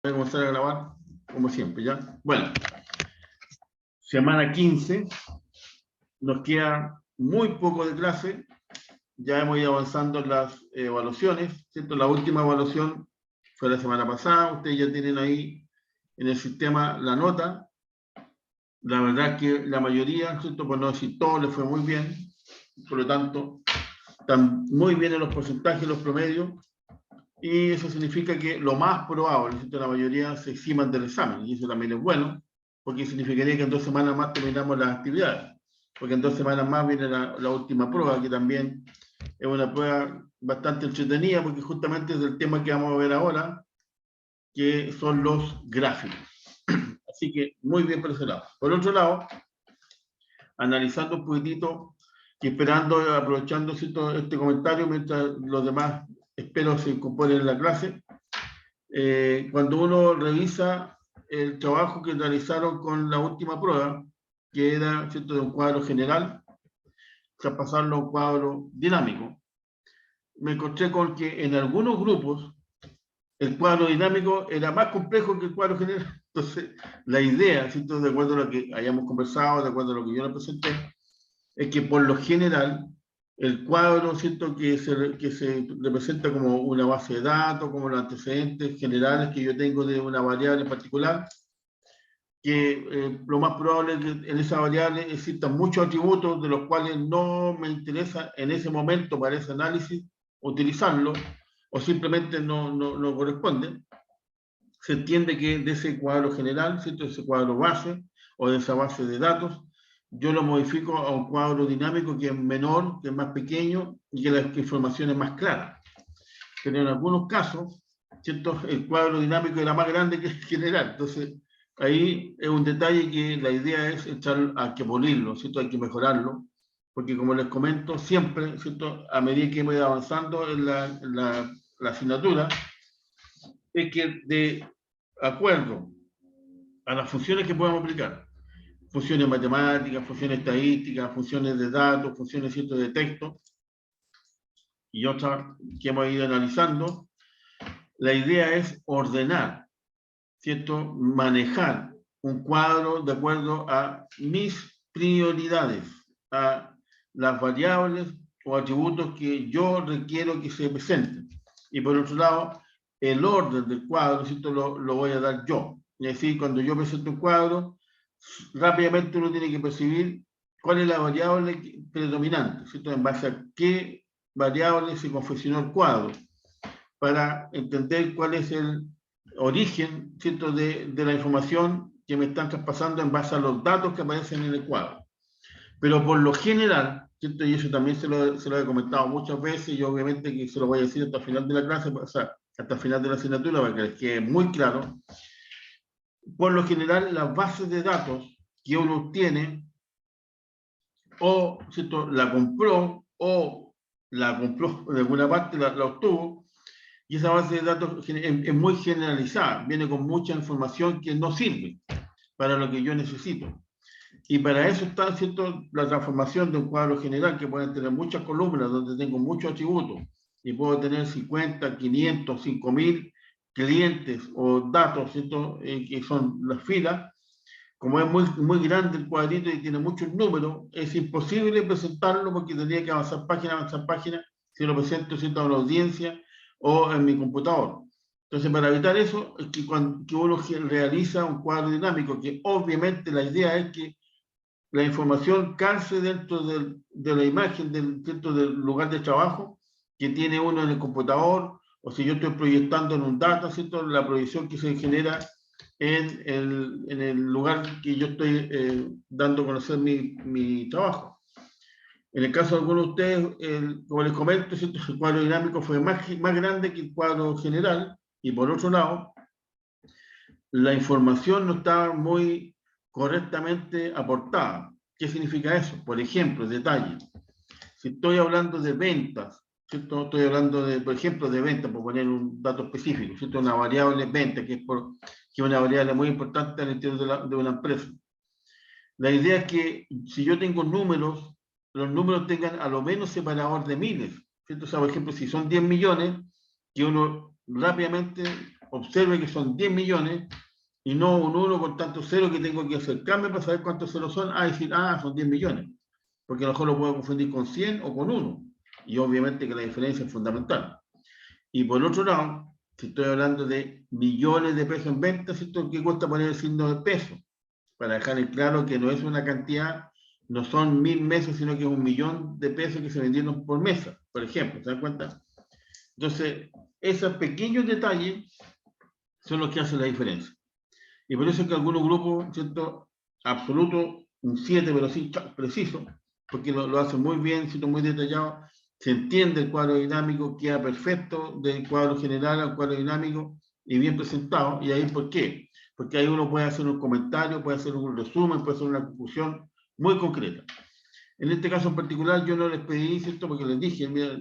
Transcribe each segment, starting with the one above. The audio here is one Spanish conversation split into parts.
Voy a comenzar a grabar como siempre, ¿ya? Bueno, semana 15, nos queda muy poco de clase, ya hemos ido avanzando en las evaluaciones, ¿cierto? La última evaluación fue la semana pasada, ustedes ya tienen ahí en el sistema la nota, la verdad es que la mayoría, ¿cierto? Por no decir todo, les fue muy bien, por lo tanto, están muy bien en los porcentajes, los promedios, y eso significa que lo más probable, ¿cierto? La mayoría se eximan del examen, y eso también es bueno, porque significaría que en 2 semanas más terminamos las actividades, porque en 2 semanas más viene la última prueba, que también es una prueba bastante entretenida, porque justamente es el tema que vamos a ver ahora, que son los gráficos. Así que muy bien por ese lado. Por otro lado, analizando un poquitito y esperando, aprovechando este comentario, mientras los demás espero se incorporen en la clase, cuando uno revisa el trabajo que realizaron con la última prueba, que era, ¿cierto?, de un cuadro general, traspasarlo a un cuadro dinámico, me encontré con que en algunos grupos el cuadro dinámico era más complejo que el cuadro general. Entonces, la idea, ¿cierto?, de acuerdo a lo que hayamos conversado, de acuerdo a lo que yo le presenté, es que por lo general el cuadro, ¿cierto?, que se representa como una base de datos, como los antecedentes generales que yo tengo de una variable en particular, que lo más probable es que en esa variable existan muchos atributos de los cuales no me interesa en ese momento para ese análisis utilizarlo, o simplemente no corresponden. Se entiende que de ese cuadro general, ¿cierto?, ese cuadro base o de esa base de datos, yo lo modifico a un cuadro dinámico que es menor, que es más pequeño y que la información es más clara. Pero en algunos casos, ¿cierto?, el cuadro dinámico era más grande que el general. Entonces, ahí es un detalle que la idea es echar, hay que pulirlo, ¿cierto?, hay que mejorarlo, porque como les comento, siempre, ¿cierto?, a medida que hemos ido avanzando en la asignatura, es que de acuerdo a las funciones que podemos aplicar, funciones matemáticas, funciones estadísticas, funciones de datos, funciones, ¿cierto?, de texto, y otras que hemos ido analizando, la idea es ordenar, ¿cierto?, manejar un cuadro de acuerdo a mis prioridades, a las variables o atributos que yo requiero que se presenten. Y por otro lado, el orden del cuadro, ¿cierto?, lo voy a dar yo. Es decir, cuando yo presento un cuadro, rápidamente uno tiene que percibir cuál es la variable predominante, ¿cierto?, en base a qué variable se confeccionó el cuadro, para entender cuál es el origen, ¿cierto?, de la información que me están traspasando en base a los datos que aparecen en el cuadro. Pero por lo general, ¿cierto?, y eso también se lo he comentado muchas veces, y obviamente que se lo voy a decir hasta el final de la clase, o sea, hasta el final de la asignatura, para que les quede muy claro, por lo general las bases de datos que uno tiene, o, ¿cierto?, la compró, o la compró de alguna parte, la obtuvo, y esa base de datos es muy generalizada, viene con mucha información que no sirve para lo que yo necesito. Y para eso está, ¿cierto?, la transformación de un cuadro general, que puede tener muchas columnas, donde tengo muchos atributos, y puedo tener 50, 500, 5000 clientes o datos, ¿cierto?, que son las filas. Como es muy grande el cuadrito y tiene muchos números, es imposible presentarlo porque tendría que avanzar página, si lo presento, ¿cierto?, a la audiencia o en mi computador. Entonces, para evitar eso, es que que uno realiza un cuadro dinámico, que obviamente la idea es que la información calce dentro de la imagen, dentro del lugar de trabajo que tiene uno en el computador, o si yo estoy proyectando en un data, ¿cierto?, la proyección que se genera en el lugar que yo estoy dando a conocer mi trabajo. En el caso de algunos de ustedes, como les comento, ¿cierto?, el cuadro dinámico fue más grande que el cuadro general, y por otro lado, la información no estaba muy correctamente aportada. ¿Qué significa eso? Por ejemplo, detalle. Si estoy hablando de ventas, ¿cierto?, estoy hablando, por ejemplo, de ventas, por poner un dato específico, ¿cierto?, una variable venta, que es una variable muy importante al interior de una empresa. La idea es que si yo tengo números, los números tengan a lo menos separador de miles, ¿cierto? O sea, por ejemplo, si son 10 millones, que uno rápidamente observe que son 10 millones y no un 1 con tantos ceros que tengo que acercarme para saber cuántos ceros son, decir, son 10 millones, porque a lo mejor lo puedo confundir con 100 o con 1, y obviamente que la diferencia es fundamental. Y por otro lado, si estoy hablando de millones de pesos en venta, ¿cierto? ¿Qué cuesta poner el signo de peso? Para dejar en claro que no es una cantidad, no son 1000 meses, sino que es 1.000.000 de pesos que se vendieron por mesa, por ejemplo, ¿se dan cuenta? Entonces, esos pequeños detalles son los que hacen la diferencia. Y por eso es que algunos grupos, ¿cierto? Absoluto, un 7, pero sí preciso, porque lo hacen muy bien, ¿cierto? Muy detallado, se entiende el cuadro dinámico, queda perfecto del cuadro general al cuadro dinámico y bien presentado. ¿Y ahí por qué? Porque ahí uno puede hacer un comentario, puede hacer un resumen, puede hacer una conclusión muy concreta. En este caso en particular yo no les pedí, ¿cierto? Porque les dije, mira,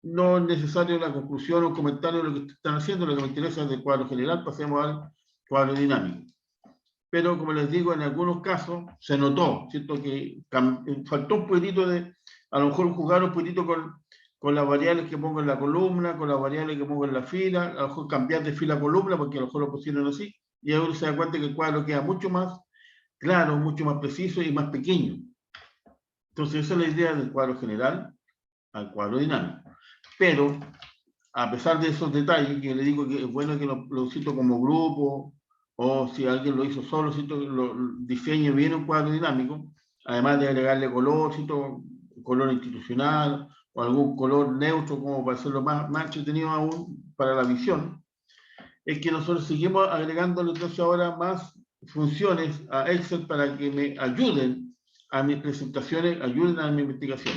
no es necesario la conclusión o un comentario de lo que están haciendo, lo que me interesa es del cuadro general, pasemos al cuadro dinámico. Pero como les digo, en algunos casos se notó, ¿cierto? Que faltó un poquitito a lo mejor jugar un poquitito con las variables que pongo en la columna, con las variables que pongo en la fila, a lo mejor cambiar de fila a columna, porque a lo mejor lo pusieron así, y ahora se da cuenta que el cuadro queda mucho más claro, mucho más preciso y más pequeño. Entonces esa es la idea del cuadro general al cuadro dinámico. Pero, a pesar de esos detalles, que le digo que es bueno que lo cito como grupo, o si alguien lo hizo solo, cito, lo diseñe bien un cuadro dinámico, además de agregarle color, cito, color institucional, o algún color neutro como para hacerlo más entretenido aún para la visión, es que nosotros seguimos agregándole entonces ahora más funciones a Excel para que me ayuden a mis presentaciones, ayuden a mi investigación.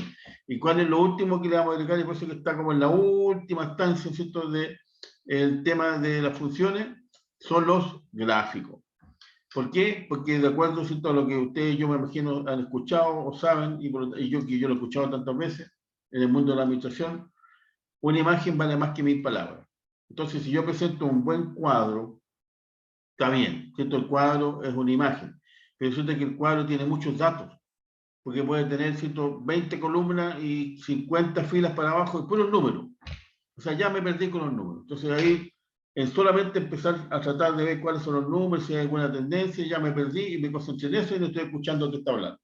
¿Y cuál es lo último que le vamos a agregar? Y por eso que está como en la última instancia, ¿cierto?, del tema de las funciones, son los gráficos. ¿Por qué? Porque de acuerdo, ¿cierto?, a lo que ustedes, yo me imagino, han escuchado o saben, y yo lo he escuchado tantas veces en el mundo de la administración, una imagen vale más que 1000 palabras. Entonces, si yo presento un buen cuadro, está bien, ¿cierto? El cuadro es una imagen, pero resulta que el cuadro tiene muchos datos, porque puede tener 120 columnas y 50 filas para abajo y puros números. O sea, ya me perdí con los números. Entonces ahí, en solamente empezar a tratar de ver cuáles son los números, si hay alguna tendencia, ya me perdí y me concentré en eso y no estoy escuchando lo que está hablando.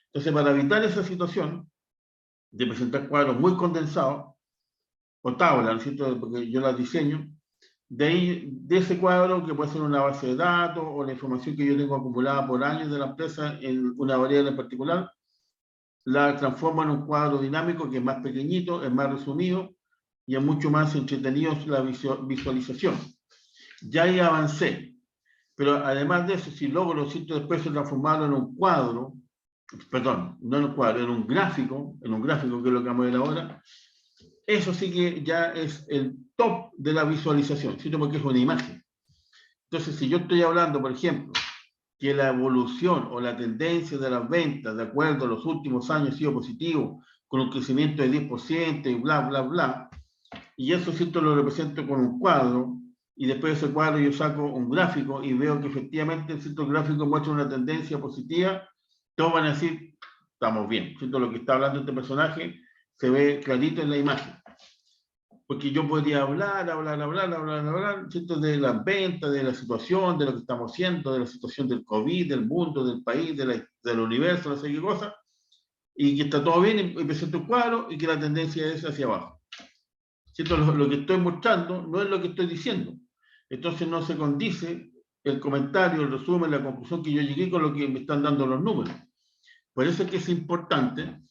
Entonces, para evitar esa situación de presentar cuadros muy condensados, o tablas, ¿no es cierto?, porque yo las diseño, de ahí, de ese cuadro, que puede ser una base de datos o la información que yo tengo acumulada por años de la empresa en una variable en particular, la transformo en un cuadro dinámico que es más pequeñito, es más resumido y es mucho más entretenido la visualización. Ya ahí avancé, pero además de eso, si logro después transformarlo en un cuadro, perdón, no en un cuadro, en un gráfico que es lo que vamos a ver ahora, eso sí que ya es el top de la visualización, ¿cierto? Porque es una imagen. Entonces, si yo estoy hablando, por ejemplo, que la evolución o la tendencia de las ventas, de acuerdo a los últimos años, ha sido positivo, con un crecimiento de 10% y bla, bla, bla, y eso, ¿cierto?, lo represento con un cuadro, y después de ese cuadro yo saco un gráfico y veo que efectivamente, ¿cierto?, el gráfico muestra una tendencia positiva, todos van a decir, estamos bien, ¿cierto? Lo que está hablando este personaje se ve clarito en la imagen. Porque yo podría hablar, ¿cierto?, de las ventas, de la situación, de lo que estamos haciendo, de la situación del COVID, del mundo, del país, del universo, no sé qué cosa, y que está todo bien, y presento un cuadro, y que la tendencia es hacia abajo. ¿Cierto? Lo que estoy mostrando no es lo que estoy diciendo. Entonces no se condice el comentario, el resumen, la conclusión que yo llegué con lo que me están dando los números. Por eso es que es importante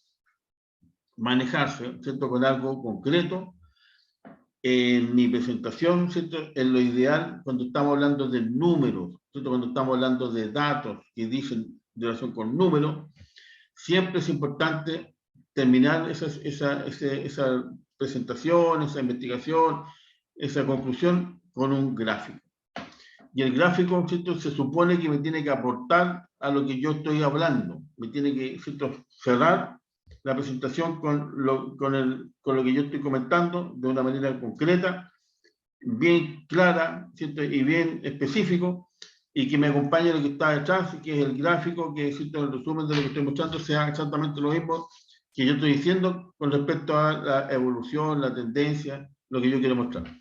manejarse, ¿cierto?, con algo concreto. En mi presentación, ¿cierto?, es lo ideal cuando estamos hablando de números, ¿cierto?, cuando estamos hablando de datos que dicen de relación con números, siempre es importante terminar esa presentación, esa investigación, esa conclusión con un gráfico. Y el gráfico, ¿cierto?, se supone que me tiene que aportar a lo que yo estoy hablando, me tiene que, ¿cierto?, cerrar la presentación con lo que yo estoy comentando de una manera concreta, bien clara, ¿cierto?, y bien específico, y que me acompañe lo que está detrás, que es el gráfico, que, ¿cierto?, el resumen de lo que estoy mostrando sea exactamente lo mismo que yo estoy diciendo con respecto a la evolución, la tendencia, lo que yo quiero mostrar.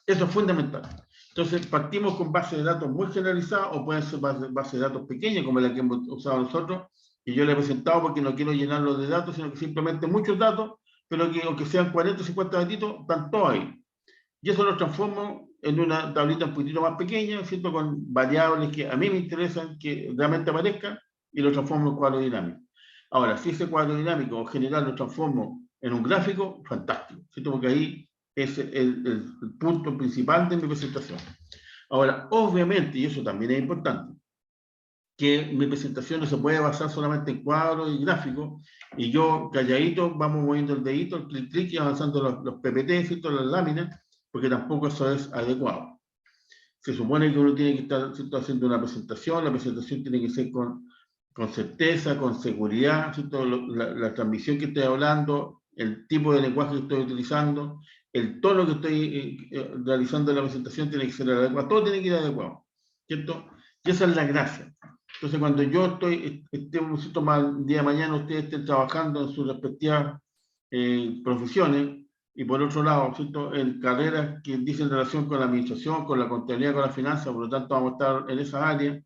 Eso es fundamental. Entonces, partimos con bases de datos muy generalizadas o pueden ser bases de datos pequeñas, como la que hemos usado nosotros, que yo le he presentado porque no quiero llenarlo de datos, sino que simplemente muchos datos, pero que aunque sean 40 o 50 datitos, están todos ahí. Y eso lo transformo en una tablita un poquito más pequeña, ¿cierto? Con variables que a mí me interesan que realmente aparezcan y lo transformo en cuadro dinámico. Ahora, si ese cuadro dinámico o general lo transformo en un gráfico, fantástico, ¿cierto? Porque ahí es el punto principal de mi presentación. Ahora, obviamente, y eso también es importante, que mi presentación no se puede basar solamente en cuadros y gráficos, y yo calladito vamos moviendo el dedito, el clic clic y avanzando los PPT, ¿cierto? Las láminas, porque tampoco eso es adecuado. Se supone que uno tiene que estar, ¿cierto?, haciendo una presentación, la presentación tiene que ser con certeza, con seguridad, ¿cierto? La transmisión que estoy hablando, el tipo de lenguaje que estoy utilizando, el tono que estoy realizando en la presentación tiene que ser adecuado, todo tiene que ir adecuado, ¿cierto? Y esa es la gracia. Entonces, cuando yo esté un día de mañana, ustedes estén trabajando en sus respectivas profesiones, y por otro lado, ¿cierto?, en carreras que dicen relación con la administración, con la contabilidad, con la finanza, por lo tanto vamos a estar en esa área,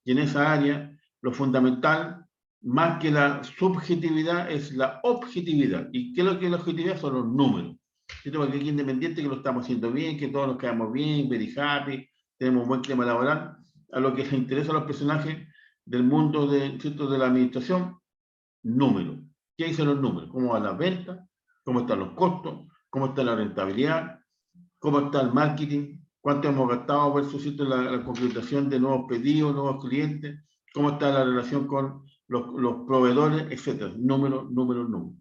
y en esa área lo fundamental, más que la subjetividad, es la objetividad. ¿Y qué es lo que es la objetividad? Son los números. ¿Cierto? Porque aquí independiente que lo estamos haciendo bien, que todos nos quedamos bien, very happy, tenemos un buen clima laboral, a lo que les interesa a los personajes del mundo ¿cierto?, de la administración, números. ¿Qué dicen los números? ¿Cómo van las ventas? ¿Cómo están los costos? ¿Cómo está la rentabilidad? ¿Cómo está el marketing? ¿Cuánto hemos gastado versus la concretación de nuevos pedidos, nuevos clientes? ¿Cómo está la relación con los proveedores? Etcétera. Números, números, números.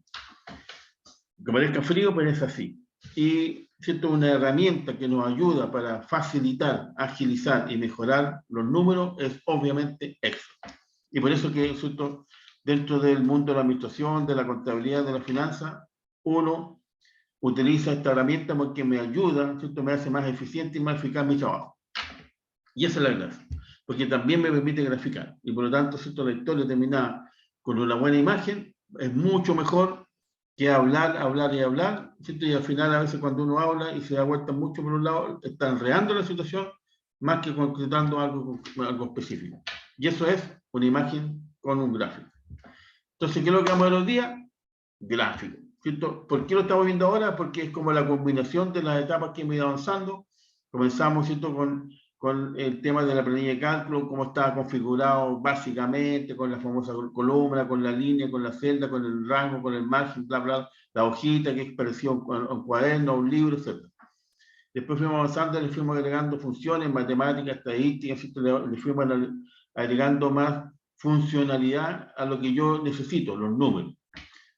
Que parezca frío, pero es así. Y ¿cierto?, una herramienta que nos ayuda para facilitar, agilizar y mejorar los números es obviamente Excel. Y por eso que, ¿cierto?, dentro del mundo de la administración, de la contabilidad, de la finanza, uno utiliza esta herramienta porque me ayuda, ¿cierto?, me hace más eficiente y más eficaz mi trabajo. Y esa es la gracia, porque también me permite graficar. Y por lo tanto, ¿cierto?, la historia terminada con una buena imagen es mucho mejor que hablar, hablar y hablar, ¿cierto? Y al final, a veces cuando uno habla y se da vuelta mucho por un lado, está enredando la situación más que concretando algo específico. Y eso es una imagen con un gráfico. Entonces, ¿qué es lo que vamos a ver hoy día? Gráfico, ¿cierto? ¿Por qué lo estamos viendo ahora? Porque es como la combinación de las etapas que hemos ido avanzando. Comenzamos, ¿cierto?, con el tema de la planilla de cálculo, cómo estaba configurado básicamente, con la famosa columna, con la línea, con la celda, con el rango, con el margen, bla, bla, la hojita que es parecida a un cuaderno, a un libro, etc. Después fuimos avanzando, le fuimos agregando funciones, matemáticas, estadísticas, ¿cierto? Le fuimos agregando más funcionalidad a lo que yo necesito, los números,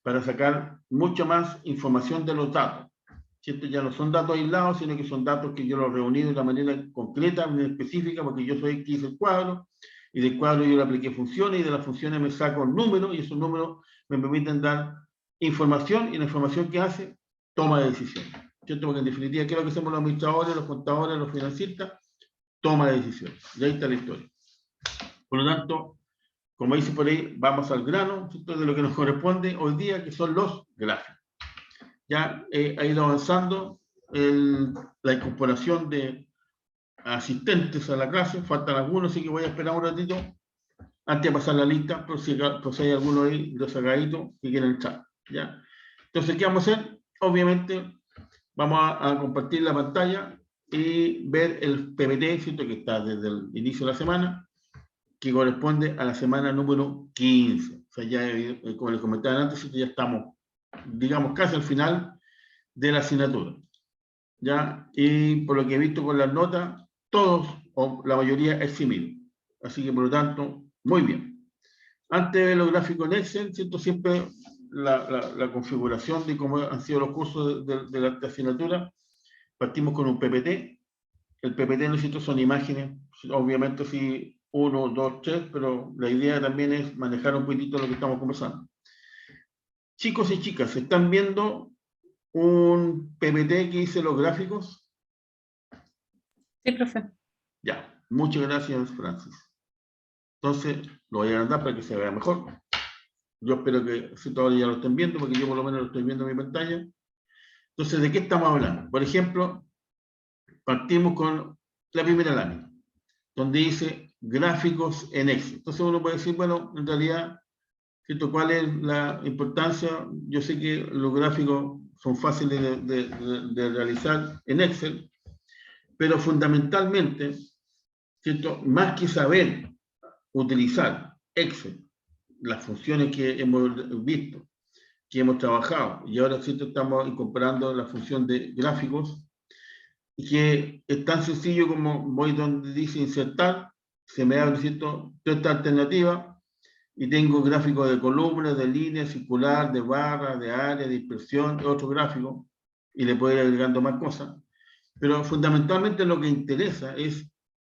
para sacar mucha más información de los datos. ¿Cierto? Ya no son datos aislados, sino que son datos que yo los reuní de una manera concreta, muy específica, porque yo soy el que hice el cuadro, y del cuadro yo le apliqué funciones, y de las funciones me saco números, y esos números me permiten dar información, y la información que hace, toma de decisión. ¿Cierto? Porque en definitiva, ¿qué es lo que hacemos los administradores, los contadores, los financistas? Toma de decisión. Y ahí está la historia. Por lo tanto, como dice por ahí, vamos al grano, ¿cierto?, de lo que nos corresponde hoy día, que son los gráficos. Ya ha ido avanzando la incorporación de asistentes a la clase, faltan algunos, así que voy a esperar un ratito antes de pasar la lista, por si hay alguno ahí rezagaditos que quieren entrar. ¿Ya? Entonces, ¿qué vamos a hacer? Obviamente, vamos a compartir la pantalla y ver el PPT, ¿cierto?, que está desde el inicio de la semana, que corresponde a la semana número 15. O sea, ya, como les comentaba antes, ya estamos, digamos, casi al final de la asignatura. ¿Ya? Y por lo que he visto con las notas, todos, o la mayoría, es similar. Así que, por lo tanto, muy bien. Antes de ver los gráficos en Excel, ¿cierto?, siempre la configuración de cómo han sido los cursos de la asignatura, partimos con un PPT. El PPT, ¿no es cierto?, son imágenes, obviamente sí, 1, 2, 3, pero la idea también es manejar un poquitito lo que estamos conversando. Chicos y chicas, ¿están viendo un PPT que hice los gráficos? Sí, profe. Ya, muchas gracias, Francis. Entonces, lo voy a agrandar para que se vea mejor. Yo espero que si todos ya lo estén viendo, porque yo por lo menos lo estoy viendo en mi pantalla. Entonces, ¿de qué estamos hablando? Por ejemplo, partimos con la primera lámina, donde dice gráficos en Excel. Entonces uno puede decir, bueno, en realidad, ¿cierto? ¿Cuál es la importancia? Yo sé que los gráficos son fáciles de realizar en Excel, pero fundamentalmente, ¿cierto? Más que saber utilizar Excel, las funciones que hemos visto, que hemos trabajado, y ahora ¿cierto? Estamos incorporando la función de gráficos, que es tan sencillo como voy donde dice insertar, se me abre ¿cierto? Toda esta alternativa, y tengo gráficos de columnas, de línea, circular, de barra, de área, de dispersión, otro gráfico, y le puedo ir agregando más cosas. Pero fundamentalmente lo que interesa es,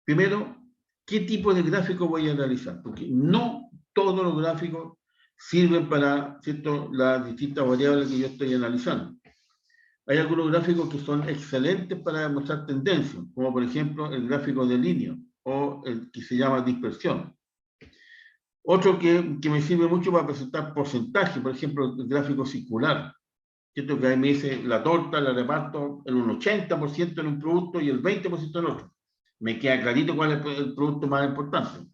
primero, qué tipo de gráfico voy a realizar, porque no todos los gráficos sirven para ¿cierto? Las distintas variables que yo estoy analizando. Hay algunos gráficos que son excelentes para demostrar tendencias, como por ejemplo el gráfico de línea o el que se llama dispersión. Otro que me sirve mucho para presentar porcentaje, por ejemplo, el gráfico circular. ¿Cierto? Que ahí me dice la torta, la reparto en un 80% en un producto y el 20% en otro. Me queda clarito cuál es el producto más importante.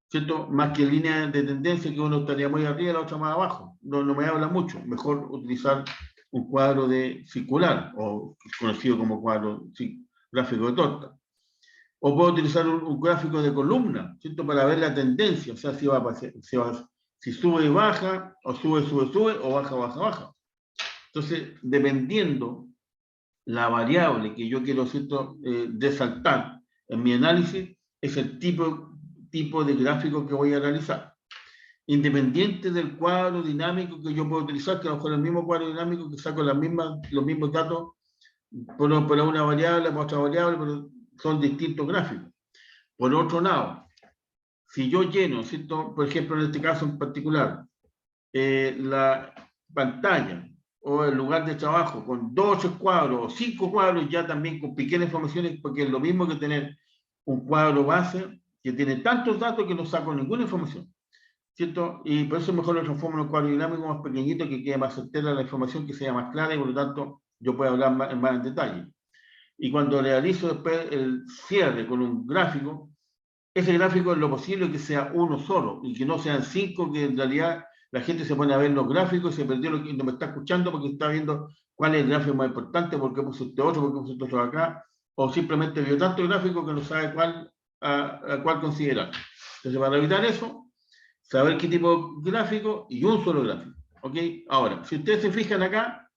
¿Cierto? Más que en línea de tendencia, que uno estaría muy arriba y la otra más abajo. No me habla mucho. Mejor utilizar un cuadro de circular, o conocido como cuadro gráfico de torta. O puedo utilizar un gráfico de columna, ¿cierto? Para ver la tendencia, o sea, si sube y baja, o sube, o baja, baja. Entonces, dependiendo la variable que yo quiero ¿cierto? Resaltar en mi análisis, es el tipo de gráfico que voy a realizar. Independiente del cuadro dinámico que yo puedo utilizar, que a lo mejor el mismo cuadro dinámico que saco los mismos datos por una variable, por otra variable, pero son distintos gráficos. Por otro lado, si yo lleno, ¿cierto? Por ejemplo, en este caso en particular, la pantalla o el lugar de trabajo con 2 cuadros o 5 cuadros, ya también con pequeñas informaciones, porque es lo mismo que tener un cuadro base que tiene tantos datos que no saco ninguna información, ¿cierto? Y por eso mejor lo transformo en un cuadro dinámico más pequeñito, que quede más certera la información, que sea más clara y por lo tanto yo puedo hablar más en detalle. Y cuando realizo después el cierre con un gráfico, ese gráfico es lo posible que sea uno solo y que no sean 5, que en realidad la gente se pone a ver los gráficos y se perdió lo que no me está escuchando porque está viendo cuál es el gráfico más importante, por qué puse este otro, por qué puse este otro acá, o simplemente vio tanto gráfico que no sabe a cuál considerar. Entonces, para evitar eso, saber qué tipo de gráfico y un solo gráfico. ¿Ok? Ahora, si ustedes se fijan acá,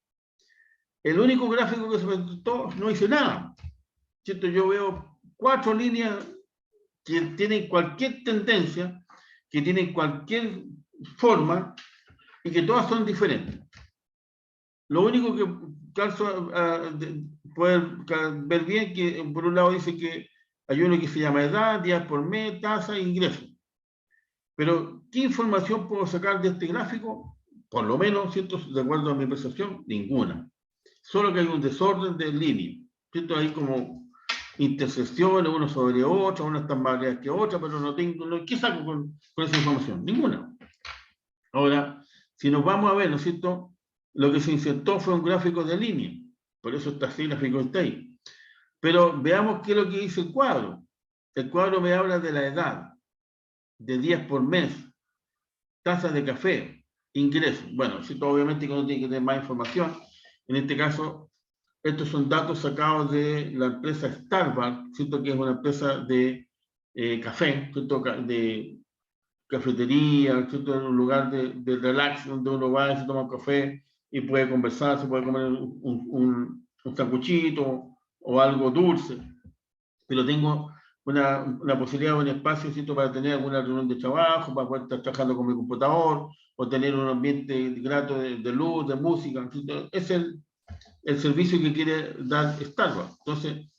el único gráfico que se presentó no dice nada. ¿Cierto? Yo veo 4 líneas que tienen cualquier tendencia, que tienen cualquier forma y que todas son diferentes. Lo único que calzo poder ver bien, que por un lado dice que hay uno que se llama edad, días por mes, tasa e ingreso. Pero, ¿qué información puedo sacar de este gráfico? Por lo menos, ¿cierto? De acuerdo a mi percepción, ninguna. Solo que hay un desorden de línea, ¿cierto? Hay como intersecciones, uno sobre otro, una están más variadas que otra, pero ¿qué saco con esa información? Ninguna. Ahora, si nos vamos a ver, ¿no es cierto? Lo que se insertó fue un gráfico de línea, por eso está así, gráfico está ahí. Pero veamos qué es lo que dice el cuadro. El cuadro me habla de la edad, de días por mes, tasas de café, ingresos. Bueno, ¿cierto? Obviamente que uno tiene que tener más información. En este caso, estos son datos sacados de la empresa Starbucks, ¿cierto? Que es una empresa de café, ¿cierto? De cafetería, ¿cierto? En un lugar de relax donde uno va y se toma café y puede conversar, se puede comer un sanguchito o algo dulce. Pero tengo una posibilidad, un espacio, ¿cierto? Para tener alguna reunión de trabajo, para poder estar trabajando con mi computador o tener un ambiente grato de luz, de música, ¿cierto? Es el servicio que quiere dar Starbucks. Entonces,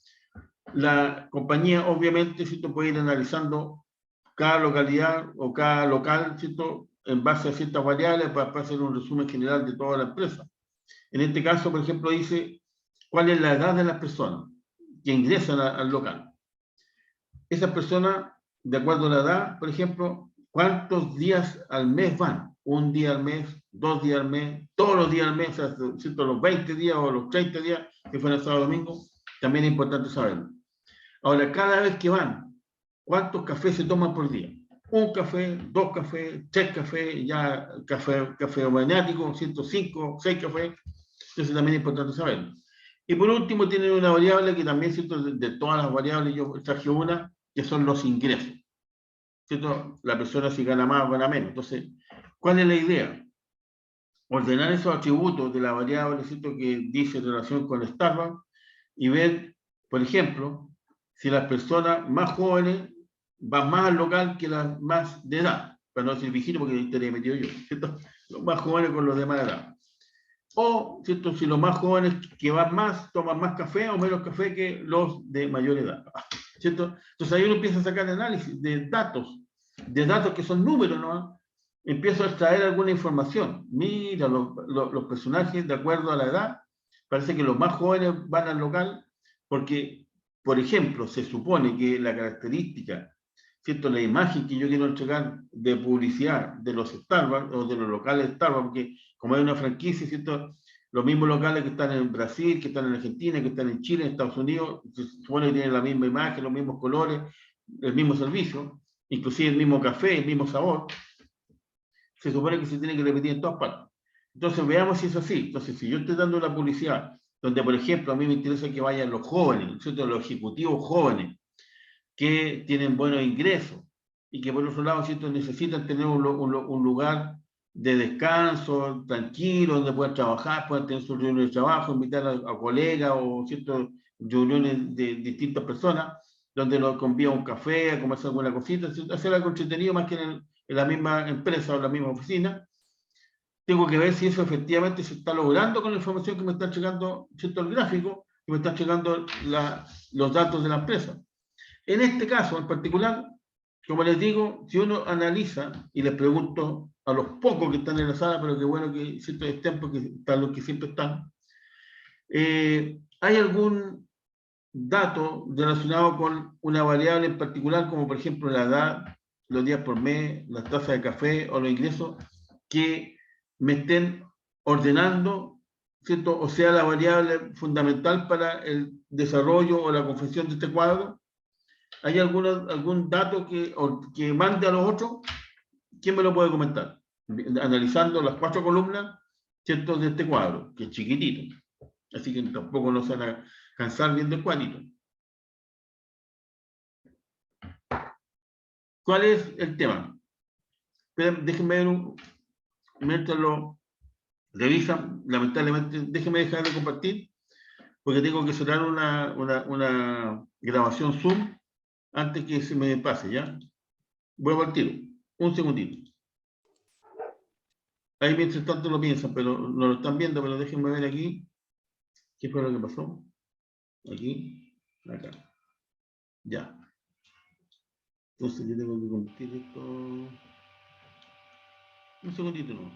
la compañía obviamente, ¿cierto? Puede ir analizando cada localidad o cada local, ¿cierto? En base a ciertas variables para hacer un resumen general de toda la empresa. En este caso, por ejemplo, dice cuál es la edad de las personas que ingresan al local. Esas personas, de acuerdo a la edad, por ejemplo, ¿cuántos días al mes van? Un día al mes, 2 días al mes, todos los días al mes, ¿cierto? Los 20 días o los 30 días que fueron el sábado domingo, también es importante saberlo. Ahora, cada vez que van, ¿cuántos cafés se toman por día? Un café, 2 cafés, 3 cafés, ya café maniático, 105, 6 cafés. Entonces también es importante saberlo. Y por último, tienen una variable que también, ¿cierto? De todas las variables, yo traje una, que son los ingresos. ¿Cierto? La persona si gana más o gana menos. Entonces, ¿cuál es la idea? Ordenar esos atributos de la variable, ¿cierto? Que dice en relación con Starbucks y ver, por ejemplo, si las personas más jóvenes van más al local que las más de edad, para no decir viejito porque estaría metido yo, ¿cierto? Los más jóvenes con los de más edad. O, ¿cierto? Si los más jóvenes que van más, toman más café o menos café que los de mayor edad, ¿cierto? Entonces ahí uno empieza a sacar análisis de datos que son números, ¿no? Empiezo a extraer alguna información. Mira, los personajes, de acuerdo a la edad, parece que los más jóvenes van al local porque, por ejemplo, se supone que la característica, ¿cierto? La imagen que yo quiero entregar de publicidad de los Starbucks o de los locales Starbucks, porque como hay una franquicia, ¿cierto? Los mismos locales que están en Brasil, que están en Argentina, que están en Chile, en Estados Unidos, se supone que tienen la misma imagen, los mismos colores, el mismo servicio, inclusive el mismo café, el mismo sabor. Se supone que se tiene que repetir en todas partes. Entonces veamos si es así. Entonces, si yo estoy dando una publicidad donde, por ejemplo, a mí me interesa que vayan los jóvenes, ¿cierto? Los ejecutivos jóvenes, que tienen buenos ingresos y que por otro lado, ¿cierto? Necesitan tener un lugar de descanso, tranquilo, donde puedan trabajar, puedan tener sus reuniones de trabajo, invitar a colegas o ciertas reuniones de distintas personas, donde los convía un café, a comerse alguna cosita, ¿cierto? Hacer algo entretenido más que en la misma empresa o en la misma oficina. Tengo que ver si eso efectivamente se está logrando con la información que me está llegando, ¿cierto? El gráfico, que me está llegando los datos de la empresa. En este caso en particular, como les digo, si uno analiza, y les pregunto a los pocos que están en la sala, pero qué bueno que siempre estén, porque están los que siempre están, ¿hay algún dato relacionado con una variable en particular, como por ejemplo la edad, los días por mes, las tasas de café o los ingresos, que me estén ordenando, ¿cierto? O sea, la variable fundamental para el desarrollo o la confección de este cuadro? ¿Hay algún dato que mande a los otros? ¿Quién me lo puede comentar? Analizando las 4 columnas, ¿cierto? De este cuadro, que es chiquitito. Así que tampoco nos van a cansar viendo el cuadrito. ¿Cuál es el tema? Déjenme ver mientras lo revisan, lamentablemente, déjenme dejar de compartir, porque tengo que cerrar una grabación Zoom antes que se me pase, ¿ya? Vuelvo al tiro. Un segundito. Ahí mientras tanto lo piensan, pero no lo están viendo, pero déjenme ver aquí. ¿Qué fue lo que pasó? Aquí, acá. Ya. Entonces yo tengo que compartir esto. Un segundito, no.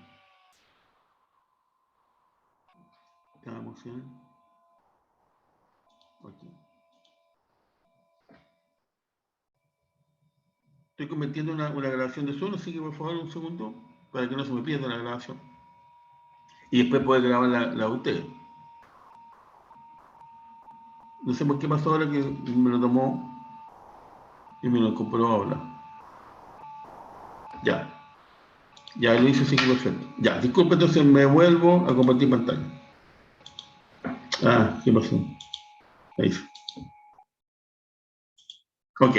Estamos en. Aquí. Estoy convirtiendo una grabación de Zoom, así que por favor un segundo, para que no se me pierda la grabación. Y después poder grabar la de ustedes. No sé por qué pasó ahora que me lo tomó y me lo incorporó ahora. Ya. Ya lo hice, así que perfecto. Ya, disculpe, entonces me vuelvo a compartir pantalla. Ah, ¿qué pasó? Ahí sí. Ok.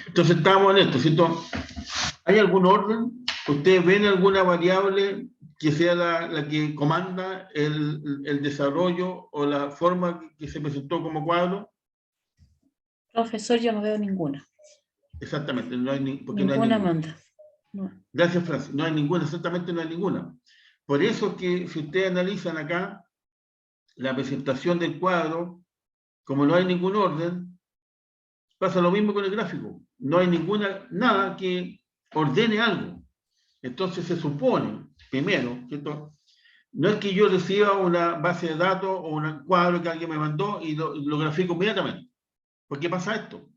Entonces estamos en esto, ¿cierto? ¿Hay algún orden? ¿Ustedes ven alguna variable que sea la que comanda el desarrollo o la forma que se presentó como cuadro? Profesor, yo no veo ninguna. Exactamente, no hay porque Ninguna no hay ninguna. manda. No. Gracias, Francis. No hay ninguna, exactamente no hay ninguna. Por eso que si ustedes analizan acá la presentación del cuadro, como no hay ningún orden, pasa lo mismo con el gráfico. No hay nada que ordene algo. Entonces se supone, primero, ¿cierto? No es que yo reciba una base de datos o un cuadro que alguien me mandó y lo grafico inmediatamente. ¿Por qué pasa esto?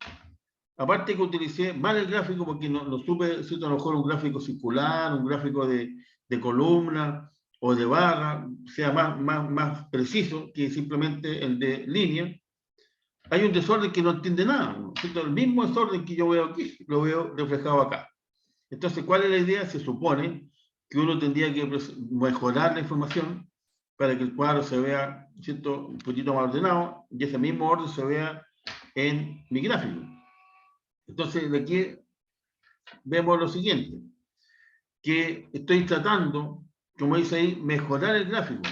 Aparte que utilicé mal el gráfico porque no supe, ¿cierto? A lo mejor un gráfico circular, un gráfico de columna o de barra, sea más preciso que simplemente el de línea. hay un desorden que no entiende nada, ¿no? El mismo desorden que yo veo aquí, lo veo reflejado acá. Entonces, ¿cuál es la idea? Se supone que uno tendría que mejorar la información para que el cuadro se vea, ¿cierto?, un poquito más ordenado, y ese mismo orden se vea en mi gráfico. Entonces, de aquí vemos lo siguiente, que estoy tratando, como dice ahí, mejorar el gráfico,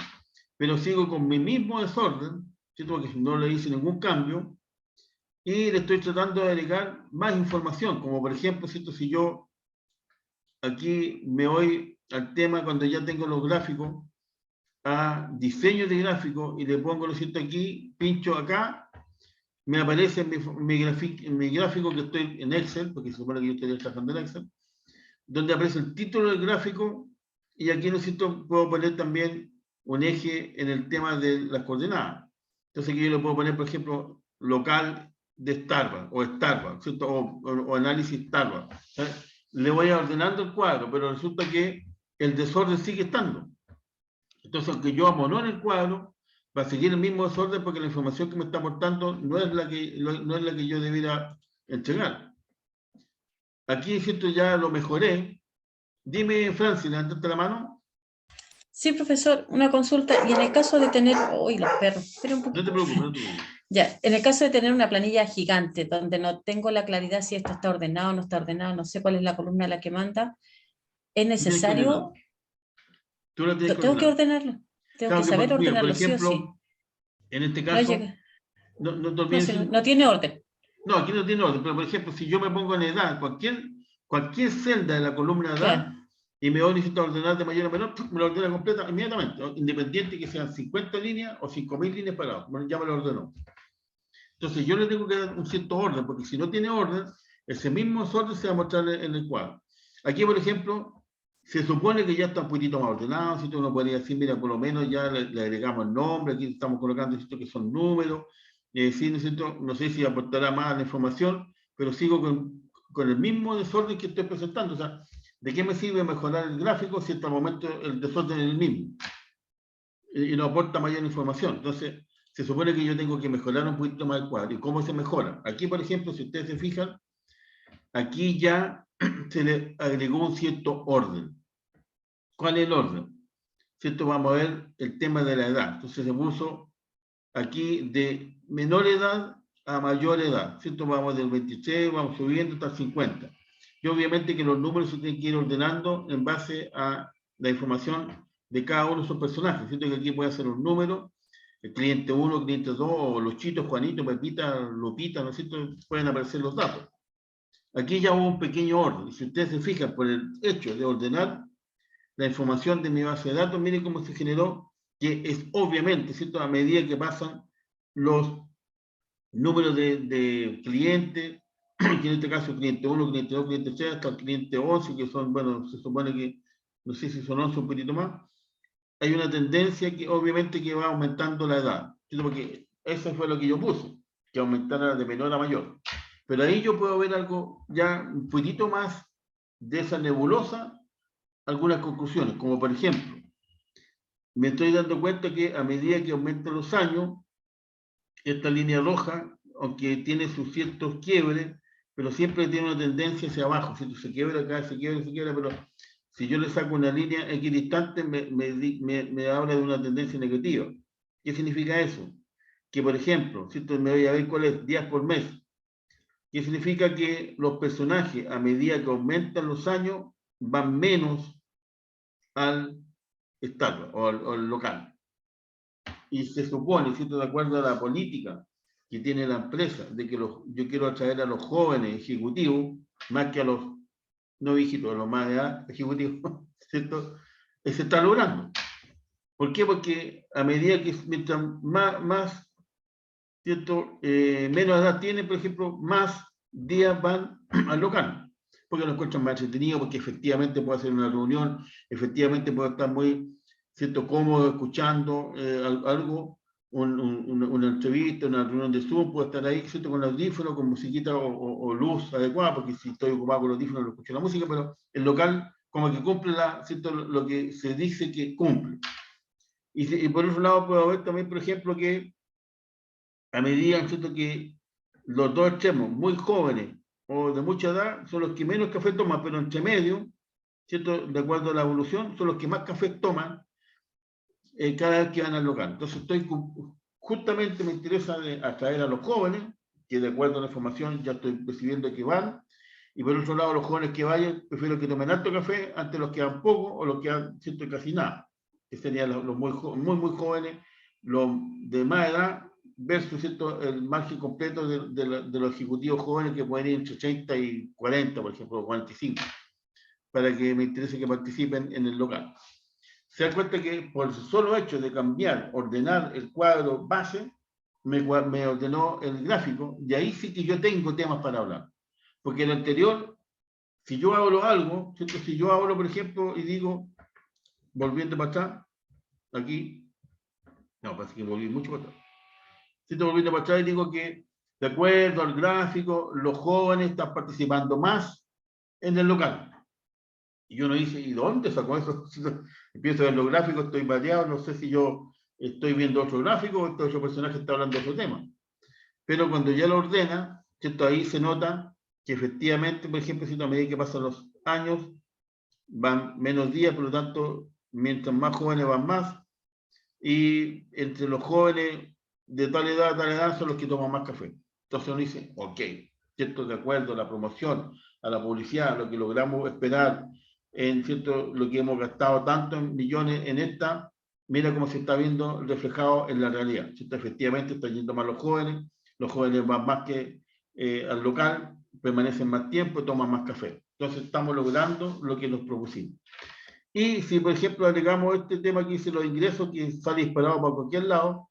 pero sigo con mi mismo desorden, ¿cierto?, porque no le hice ningún cambio, y le estoy tratando de agregar más información, como por ejemplo, ¿cierto?, si yo aquí me voy al tema cuando ya tengo los gráficos, a diseño de gráfico, y le pongo, lo siento, aquí, pincho acá, me aparece en mi gráfico que estoy en Excel, porque se supone que yo estoy trabajando en Excel, donde aparece el título del gráfico, y aquí, ¿no es cierto?, puedo poner también un eje en el tema de las coordenadas. Entonces aquí yo le puedo poner, por ejemplo, local de Starbucks, o Starbucks, ¿cierto?, o análisis Starbucks. Le voy ordenando el cuadro, pero resulta que el desorden sigue estando. Entonces, aunque yo amonone el cuadro, va a seguir el mismo desorden porque la información que me está aportando no es la que yo debiera entregar. Aquí, ¿cierto?, ya lo mejoré. Dime, Francis, levantaste la mano. Sí, profesor, una consulta. Y en el caso de tener, uy, los perros, espera un No poquito. te preocupes, no te preocupes. Ya, en el caso de tener una planilla gigante, donde no tengo la claridad si esto está ordenado o no está ordenado, no sé cuál es la columna a la que manda, es Tú tienes que ordenar. necesario, Tú lo tienes que tengo que ordenar. ordenarlo, tengo que Claro que, saber mira, por ordenarlo, sí o sí. ejemplo, en este No caso, llega, no te no, olvides sé, decir, no tiene orden. no, aquí no tiene orden, pero por ejemplo, si yo me pongo en edad, cualquier celda de la columna de edad, Claro, y me voy a necesitar ordenar de mayor a menor, me lo ordena completa inmediatamente, ¿no? Independiente que sean 50 líneas o 5.000 líneas paradas, ya me lo ordenó. Entonces yo le tengo que dar un cierto orden, porque si no tiene orden, ese mismo orden se va a mostrar en el cuadro. Aquí, por ejemplo, se supone que ya está un poquitito más ordenado, si uno podría decir, mira, por lo menos ya le agregamos el nombre, aquí estamos colocando que son números, sí, no sé si aportará más la información, pero sigo con el mismo desorden que estoy presentando. O sea, ¿de qué me sirve mejorar el gráfico si hasta el momento el desorden es el mismo? Y no aporta mayor información. Entonces, se supone que yo tengo que mejorar un poquito más el cuadro. ¿Y cómo se mejora? Aquí, por ejemplo, si ustedes se fijan, aquí ya se le agregó un cierto orden. ¿Cuál es el orden? ¿Cierto? Vamos a ver el tema de la edad. Entonces se puso aquí de menor edad a mayor edad, ¿cierto? Vamos del 23, vamos subiendo hasta el 50. Y obviamente que los números se tienen que ir ordenando en base a la información de cada uno de esos personajes, ¿cierto? Que aquí puede ser un número, el cliente 1, cliente 2, o los chitos, Juanito, Pepita, Lupita, ¿no es cierto? Pueden aparecer los datos. Aquí ya hubo un pequeño orden. Y si ustedes se fijan por el hecho de ordenar la información de mi base de datos, miren cómo se generó, que es obviamente, ¿cierto? A medida que pasan los números de clientes, que en este caso cliente 1, cliente 2, cliente 3, hasta el cliente 11, que son, bueno, se supone que, no sé si son 11 un poquito más, hay una tendencia que obviamente que va aumentando la edad, ¿cierto? Porque eso fue lo que yo puse, que aumentara de menor a mayor. Pero ahí yo puedo ver algo ya un poquito más de esa nebulosa, algunas conclusiones, como por ejemplo, me estoy dando cuenta que a medida que aumentan los años, esta línea roja, aunque tiene sus ciertos quiebres, pero siempre tiene una tendencia hacia abajo, ¿cierto? Se quiebra acá, se quiebra, pero si yo le saco una línea equidistante, me habla de una tendencia negativa. ¿Qué significa eso? Que, por ejemplo, ¿cierto? Me voy a ver cuál es, días por mes. ¿Qué significa? Que los personajes, a medida que aumentan los años, van menos al estado o al local. Y se supone, ¿cierto?, de acuerdo a la política que tiene la empresa, de que yo quiero atraer a los jóvenes ejecutivos, más que a los no viejitos, a los más de edad ejecutivos, ¿cierto? Se está logrando. ¿Por qué? Porque a medida que mientras más ¿cierto? Menos edad tiene, por ejemplo, más días van al local, porque lo encuentran más entretenido, porque efectivamente puedo hacer una reunión, efectivamente puedo estar muy, ¿cierto?, cómodo escuchando algo, una entrevista, una reunión de Zoom, puedo estar ahí, ¿cierto?, con el audífono, con musiquita o luz adecuada, porque si estoy ocupado con los audífonos no escucho la música, pero el local como que cumple ¿cierto?, lo que se dice que cumple. Y por otro lado puedo ver también, por ejemplo, que a medida, ¿cierto?, que los dos extremos, muy jóvenes o de mucha edad, son los que menos café toman, pero entre medio, ¿cierto?, de acuerdo a la evolución, son los que más café toman cada vez que van al local. Entonces, justamente me interesa atraer a los jóvenes, que de acuerdo a la información ya estoy percibiendo que van, y por otro lado, los jóvenes que vayan, prefiero que tomen alto café ante los que dan poco o los que dan, ¿cierto?, casi nada, que serían los muy jóvenes, los de más edad, versus, ¿cierto?, el margen completo de los ejecutivos jóvenes que pueden ir entre 30 y 40, por ejemplo, 45, para que me interese que participen en el local. Se da cuenta que por el solo hecho de cambiar, ordenar el cuadro base, me ordenó el gráfico, y ahí sí que yo tengo temas para hablar. Porque en el anterior, si yo hablo algo, ¿cierto?, si yo hablo, por ejemplo, y digo, volviendo para atrás, aquí, no, parece que volví mucho para atrás. Si estoy volviendo para atrás y digo que, de acuerdo al gráfico, los jóvenes están participando más en el local. Y yo no dije, ¿y dónde sacó eso? Empiezo a ver los gráficos, estoy variado, no sé si yo estoy viendo otro gráfico o este otro personaje está hablando de otro tema. Pero cuando ya lo ordena, ¿cierto?, ahí se nota que efectivamente, por ejemplo, si a medida que pasan los años, van menos días, por lo tanto, mientras más jóvenes van más, y entre los jóvenes de tal edad son los que toman más café. Entonces uno dice, ok, ¿cierto?, de acuerdo a la promoción, a la publicidad, a lo que logramos esperar, en cierto, lo que hemos gastado tanto en millones en esta, mira cómo se está viendo reflejado en la realidad, ¿cierto? Efectivamente están yendo más los jóvenes van más que al local, permanecen más tiempo, toman más café. Entonces estamos logrando lo que nos propusimos. Y si, por ejemplo, agregamos este tema que dice los ingresos, que sale disparado para cualquier lado,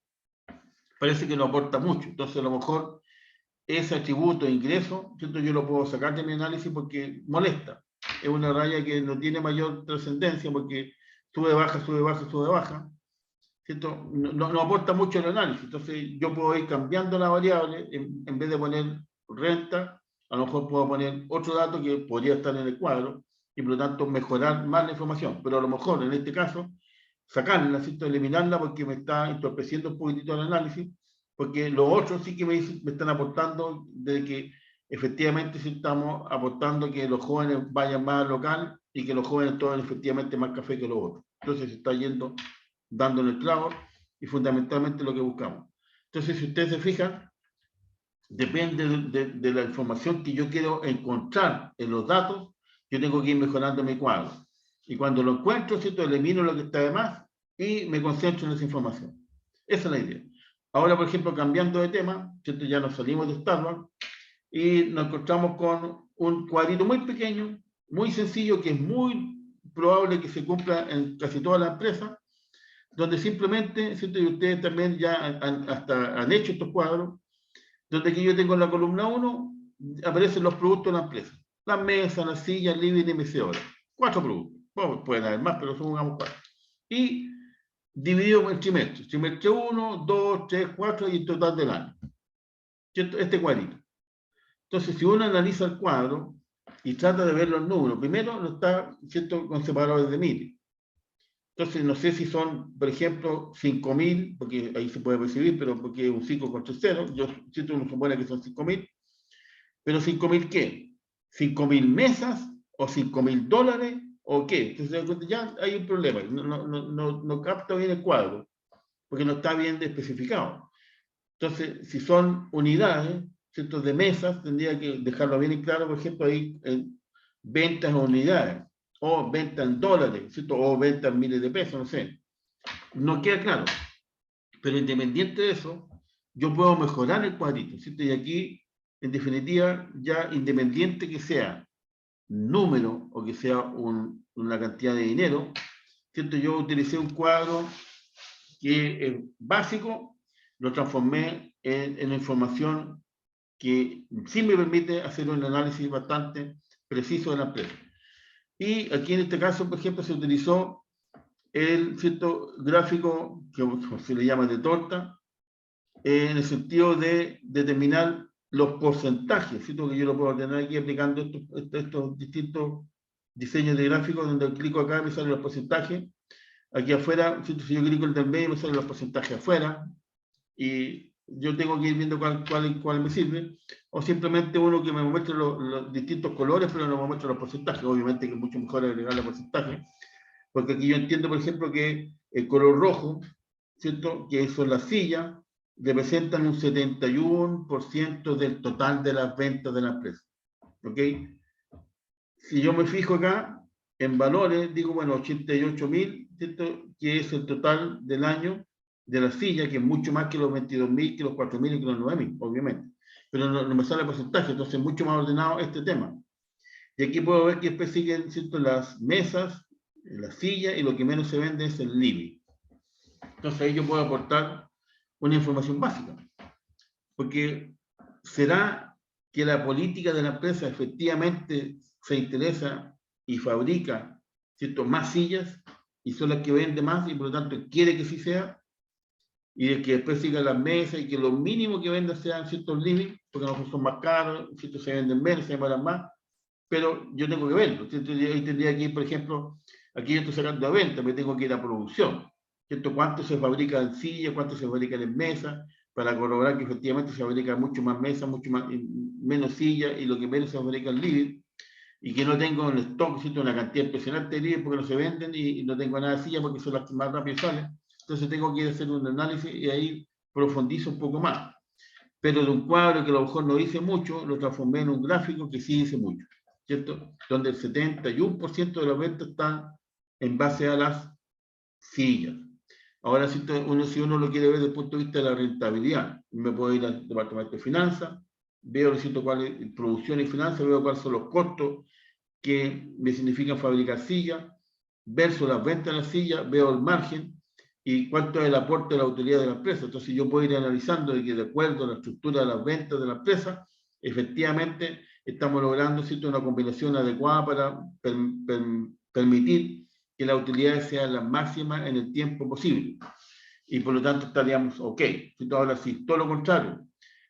parece que no aporta mucho. Entonces, a lo mejor, ese atributo de ingreso, ¿cierto?, yo lo puedo sacar de mi análisis porque molesta. Es una raya que no tiene mayor trascendencia porque sube, baja, sube, baja, sube, baja. ¿Cierto? No aporta mucho el análisis. Entonces, yo puedo ir cambiando la variable, en vez de poner renta, a lo mejor puedo poner otro dato que podría estar en el cuadro, y por lo tanto mejorar más la información. Pero a lo mejor, en este caso, sacarla, ¿cierto?, eliminarla porque me está entorpeciendo un poquitito el análisis, porque los otros sí que me están aportando de que efectivamente sí estamos aportando que los jóvenes vayan más al local y que los jóvenes tomen efectivamente más café que los otros. Entonces se está yendo, dándole el clavo, y fundamentalmente lo que buscamos. Entonces, si ustedes se fijan, depende de la información que yo quiero encontrar en los datos, yo tengo que ir mejorando mi cuadro. Y cuando lo encuentro, ¿cierto?, elimino lo que está de más y me concentro en esa información. Esa es la idea. Ahora, por ejemplo, cambiando de tema, ¿cierto?, ya nos salimos de Starbucks y nos encontramos con un cuadrito muy pequeño, muy sencillo, que es muy probable que se cumpla en casi todas las empresas, donde simplemente, ¿cierto?, y ustedes también ya hasta han hecho estos cuadros, donde aquí yo tengo en la columna 1, aparecen los productos de la empresa. Las mesas, las sillas, el living y mecedora. 4 productos. Bueno, pueden haber más, pero supongamos 4. Y dividido en trimestres. Trimestre 1, 2, 3, 4 y el total del año. ¿Cierto? Este cuadrito. Entonces, si uno analiza el cuadro y trata de ver los números, primero no está, ¿cierto?, con separadores de miles. Entonces, no sé si son, por ejemplo, 5.000, porque ahí se puede percibir, pero porque es un 5 contra 0, yo siento uno supone que son 5.000, pero 5.000 ¿qué? ¿5.000 mesas o 5.000 dólares o qué? Entonces, ya hay un problema, no capta bien el cuadro, porque no está bien especificado. Entonces, si son unidades, ¿cierto?, de mesas, tendría que dejarlo bien y claro, por ejemplo, ahí en ventas o unidades, o venta en dólares, ¿cierto?, o venta en miles de pesos, no sé. No queda claro. Pero independiente de eso, yo puedo mejorar el cuadrito, ¿cierto? Y aquí, en definitiva, ya independiente que sea número o que sea una cantidad de dinero, ¿cierto? Yo utilicé un cuadro que es básico, lo transformé en información que sí me permite hacer un análisis bastante preciso de la empresa. Y aquí en este caso, por ejemplo, se utilizó el cierto gráfico que se le llama de torta, en el sentido de determinar los porcentajes, ¿cierto?, que yo lo puedo ordenar aquí aplicando estos distintos diseños de gráficos, donde clico acá me salen los porcentajes, aquí afuera, ¿cierto?, si yo clico en el del medio me salen los porcentajes afuera, y yo tengo que ir viendo cuál me sirve, o simplemente uno que me muestre los distintos colores, pero no me muestre los porcentajes. Obviamente que es mucho mejor agregarle porcentajes, porque aquí yo entiendo, por ejemplo, que el color rojo, ¿cierto? Que son las sillas, representan un 71% del total de las ventas de la empresa. ¿Ok? Si yo me fijo acá en valores, digo, bueno, 88.000, que es el total del año de la silla, que es mucho más que los 22.000, que los 4.000 y que los 9.000, obviamente. Pero no me sale el porcentaje, entonces es mucho más ordenado este tema. Y aquí puedo ver que después siguen, ¿cierto?, las mesas, las sillas, y lo que menos se vende es el living. Entonces ahí yo puedo aportar una información básica. Porque ¿será que la política de la empresa efectivamente se interesa y fabrica, ¿cierto?, más sillas y son las que vende más y por lo tanto quiere que sí sea? Y de que después sigan las mesas y que lo mínimo que venda sean ciertos living, porque a lo mejor son más caros, ciertos se venden menos, se demoran más, pero yo tengo que verlo. Ahí tendría que ir, por ejemplo, aquí yo estoy sacando a venta, me tengo que ir a producción. ¿Cierto? ¿Cuánto se fabrica en sillas, cuánto se fabrica en mesas? Para corroborar que efectivamente se fabrica mucho más mesas, mucho más, menos sillas, y lo que menos se fabrica en living, y que no tengo en stock, ¿cierto?, una cantidad impresionante de living porque no se venden, y no tengo nada de sillas porque son las que más rápido salen. Entonces tengo que ir a hacer un análisis y ahí profundizo un poco más. Pero de un cuadro que a lo mejor no dice mucho, lo transformé en un gráfico que sí dice mucho, ¿cierto? Donde el 71% de las ventas están en base a las sillas. Ahora, si uno lo quiere ver desde el punto de vista de la rentabilidad, me puedo ir al departamento de finanzas, veo cuál es producción y finanzas, veo cuáles son los costos que me significan fabricar sillas, versus las ventas de las sillas, veo el margen y cuánto es el aporte de la utilidad de la empresa. Entonces yo puedo ir analizando de que de acuerdo a la estructura de las ventas de la empresa, efectivamente estamos logrando, ¿cierto?, una combinación adecuada para permitir que las utilidades sean las máximas en el tiempo posible. Y por lo tanto estaríamos ok. Ahora sí, todo lo contrario.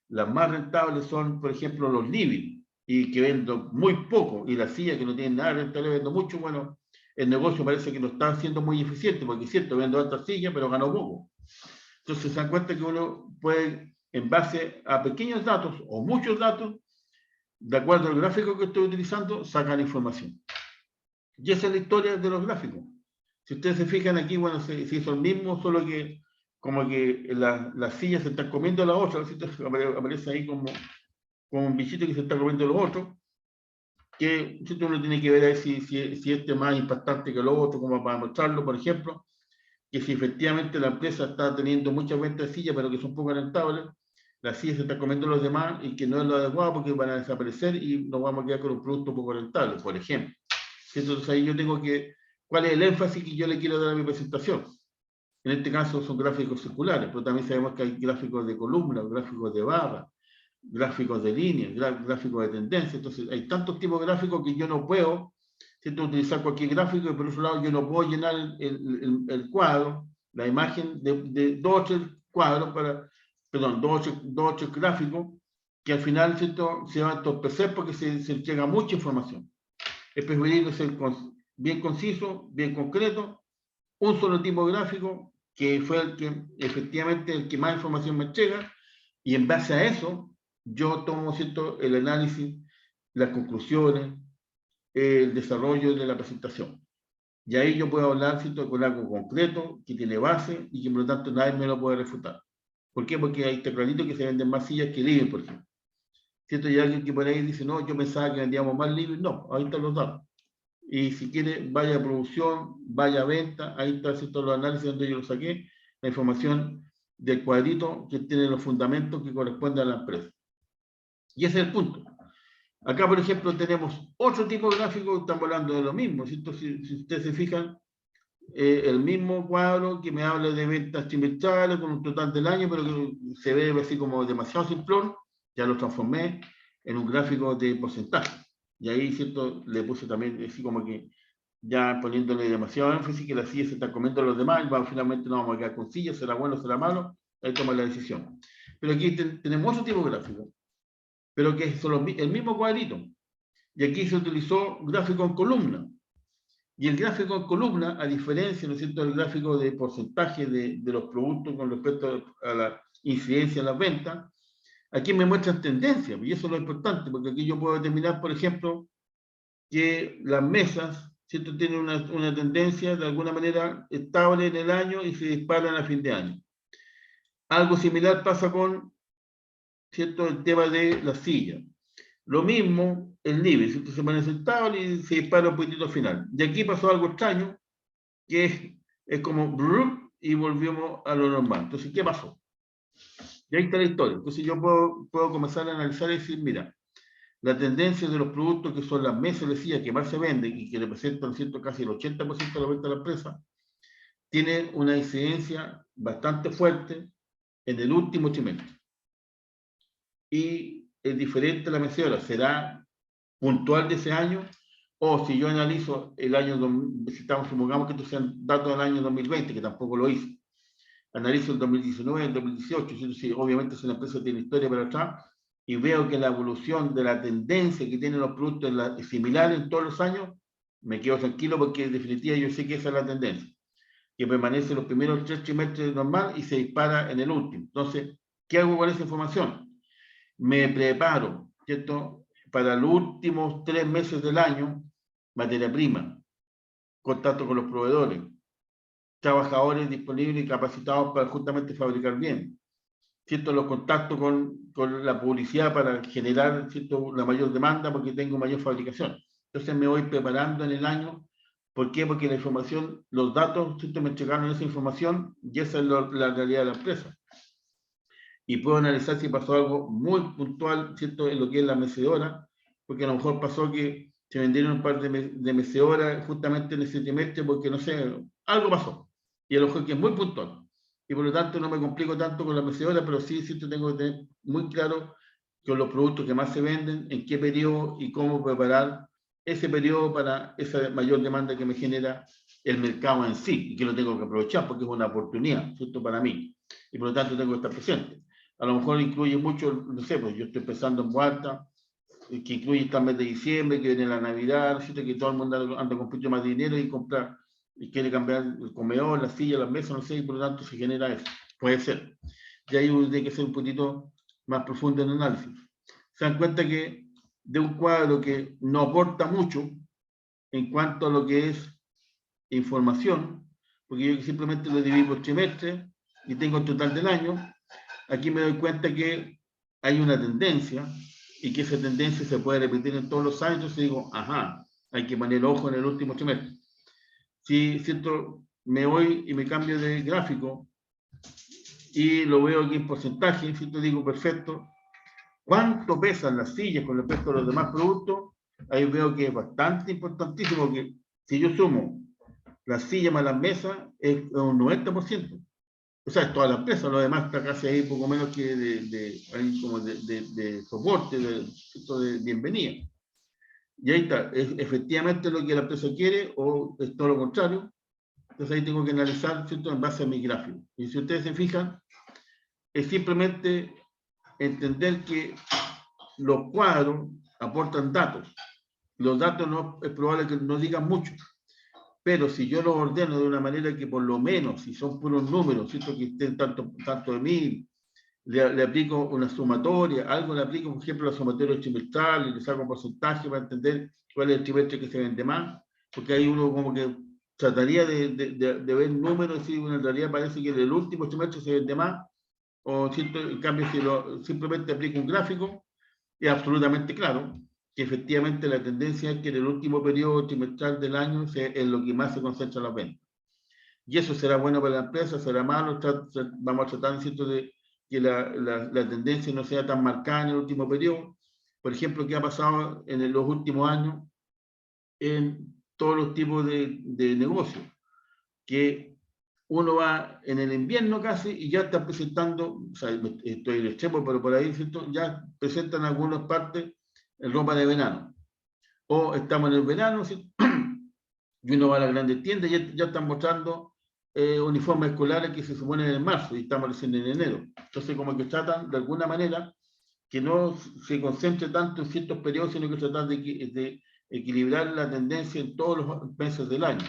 Las más rentables son, por ejemplo, los living, y que vendo muy poco, y las sillas que no tienen nada rentable vendo mucho. Bueno, el negocio parece que no está siendo muy eficiente, porque es cierto, vendo altas sillas, pero gano poco. Entonces se dan cuenta que uno puede, en base a pequeños datos o muchos datos, de acuerdo al gráfico que estoy utilizando, sacar información. Y esa es la historia de los gráficos. Si ustedes se fijan aquí, bueno, se hizo el mismo, solo que como que las sillas se están comiendo a la otra, aparece ahí como un bichito que se está comiendo los otros, que uno tiene que ver ahí si este es más impactante que lo otro, como para mostrarlo, por ejemplo, que si efectivamente la empresa está teniendo muchas ventas de sillas, pero que son poco rentables, las sillas se están comiendo los demás y que no es lo adecuado porque van a desaparecer y nos vamos a quedar con un producto poco rentable, por ejemplo. Entonces ahí yo tengo que, ¿cuál es el énfasis que yo le quiero dar a mi presentación? En este caso son gráficos circulares, pero también sabemos que hay gráficos de columna, gráficos de barra, gráficos de línea, gráficos de tendencia. Entonces hay tantos tipos de gráficos que yo no puedo, ¿cierto?, utilizar cualquier gráfico, y por otro lado yo no puedo llenar el cuadro, la imagen de 2 o 3 cuadros, perdón, 2 o 3 gráficos, que al final, ¿cierto?, se va a entorpecer porque se entrega mucha información. Es preferible ser bien conciso, bien concreto, un solo tipo de gráfico, que fue el que efectivamente el que más información me entrega, y en base a eso yo tomo, ¿cierto?, el análisis, las conclusiones, el desarrollo de la presentación. Y ahí yo puedo hablar, ¿cierto?, con algo concreto, que tiene base y que por lo tanto nadie me lo puede refutar. ¿Por qué? Porque ahí está clarito que se venden más sillas que living, por ejemplo. ¿Cierto? Y alguien que por ahí dice, no, yo pensaba que vendíamos más living. No, ahí están los datos. Y si quiere, vaya a producción, vaya a venta, ahí está, ¿cierto?, los análisis donde yo lo saqué, la información del cuadrito que tiene los fundamentos que corresponden a la empresa. Y ese es el punto. Acá, por ejemplo, tenemos otro tipo de gráfico, estamos hablando de lo mismo, ¿cierto? Si ustedes se fijan, el mismo cuadro que me habla de ventas trimestrales con un total del año, pero que se ve así como demasiado simplón, ya lo transformé en un gráfico de porcentaje. Y ahí, ¿cierto?, le puse también así como que ya poniéndole demasiado énfasis, que las sillas se están comiendo a los demás, y finalmente no vamos a quedar con sillas, será bueno, será malo, ahí toma la decisión. Pero aquí tenemos otro tipo de gráfico, pero que son el mismo cuadrito. Y aquí se utilizó gráfico en columna. Y el gráfico en columna, a diferencia, ¿no es cierto?, del gráfico de porcentaje de los productos con respecto a la incidencia en las ventas, aquí me muestran tendencias, y eso es lo importante, porque aquí yo puedo determinar, por ejemplo, que las mesas, ¿cierto?, tienen una tendencia de alguna manera estable en el año y se disparan a fin de año. Algo similar pasa con, ¿cierto?, el tema de la silla. Lo mismo el nivel, ¿cierto?, se mantiene estable y se dispara un poquitito al final. Y aquí pasó algo extraño, que es como y volvimos a lo normal. Entonces, ¿qué pasó? Y ahí está la historia. Entonces yo puedo comenzar a analizar y decir, mira, la tendencia de los productos que son las mesas de silla que más se venden y que representan, ¿cierto?, casi el 80% de la venta de la empresa, tiene una incidencia bastante fuerte en el último trimestre. Y es diferente la mecedora, será puntual de ese año, o si yo analizo el año, supongamos que estos sean datos del año 2020, que tampoco lo hice, analizo el 2019, el 2018, sí, obviamente si una empresa tiene historia para atrás, y veo que la evolución de la tendencia que tienen los productos es similar en todos los años, me quedo tranquilo porque en definitiva yo sé que esa es la tendencia, que permanece los primeros 3 trimestres normal y se dispara en el último. Entonces, ¿qué hago con esa información? Me preparo, ¿cierto?, para los últimos 3 meses del año, materia prima, contacto con los proveedores, trabajadores disponibles y capacitados para justamente fabricar bien, ¿cierto?, los contactos con la publicidad para generar, ¿cierto?, la mayor demanda porque tengo mayor fabricación. Entonces me voy preparando en el año. ¿Por qué? Porque la información, los datos, ¿cierto?, me entregaron esa información y esa es la realidad de la empresa. Y puedo analizar si pasó algo muy puntual, ¿cierto?, en lo que es la mecedora, porque a lo mejor pasó que se vendieron un par de mecedoras justamente en ese trimestre porque, no sé, algo pasó. Y a lo mejor que es muy puntual. Y por lo tanto no me complico tanto con la mecedora, pero sí, ¿cierto?, tengo que tener muy claro con los productos que más se venden, en qué periodo y cómo preparar ese periodo para esa mayor demanda que me genera el mercado en sí, y que lo tengo que aprovechar porque es una oportunidad, ¿cierto?, para mí. Y por lo tanto tengo que estar presente. A lo mejor incluye mucho, no sé, pues yo estoy pensando en Vuelta, que incluye esta mes de diciembre, que viene la Navidad, ¿cierto?, que todo el mundo anda con un poquito más de dinero y compra, y quiere cambiar el comedor, la silla, las mesas, no sé, y por lo tanto se genera eso. Puede ser. Y ahí uno tiene que ser un poquito más profundo en el análisis. Se dan cuenta que de un cuadro que no aporta mucho en cuanto a lo que es información, porque yo simplemente lo divido por trimestre y tengo el total del año. Aquí me doy cuenta que hay una tendencia y que esa tendencia se puede repetir en todos los años. Entonces digo, ajá, hay que poner ojo en el último trimestre. Si, ¿cierto?, me voy y me cambio de gráfico y lo veo aquí en porcentaje, ¿cierto?, digo, perfecto, ¿cuánto pesan las sillas con respecto a los demás productos? Ahí veo que es bastante importantísimo, que si yo sumo las sillas más las mesas, es un 90%. O sea, es toda la empresa, lo demás está casi ahí poco menos que de soporte, de bienvenida. Y ahí está, es efectivamente lo que la empresa quiere o es todo lo contrario. Entonces ahí tengo que analizar, ¿cierto?, en base a mi gráfico. Y si ustedes se fijan, es simplemente entender que los cuadros aportan datos. Los datos no, es probable que no digan mucho. Pero si yo los ordeno de una manera que por lo menos, si son puros números, ¿cierto?, que estén tanto de mí, le aplico una sumatoria, algo le aplico, por ejemplo, la sumatoria trimestral y le saco un porcentaje para entender cuál es el trimestre que se vende más, porque ahí uno como que trataría de ver números y en realidad parece que en el último trimestre se vende más, o ¿cierto? En cambio si simplemente aplico un gráfico, es absolutamente claro que efectivamente la tendencia es que en el último periodo trimestral del año es lo que más se concentra las ventas. Y eso será bueno para la empresa, será malo, vamos a tratar, ¿cierto?, de que la tendencia no sea tan marcada en el último periodo. Por ejemplo, ¿qué ha pasado en los últimos años en todos los tipos de negocios? Que uno va en el invierno casi y ya está presentando, o sea, estoy en el extremo, pero por ahí, ¿cierto?, ya presentan algunas partes en ropa de verano. O estamos en el verano, ¿cierto?, y uno va a las grandes tiendas y ya están mostrando uniformes escolares que se suponen en marzo y estamos recién en enero. Entonces, como que tratan de alguna manera que no se concentre tanto en ciertos periodos, sino que tratan de equilibrar la tendencia en todos los meses del año.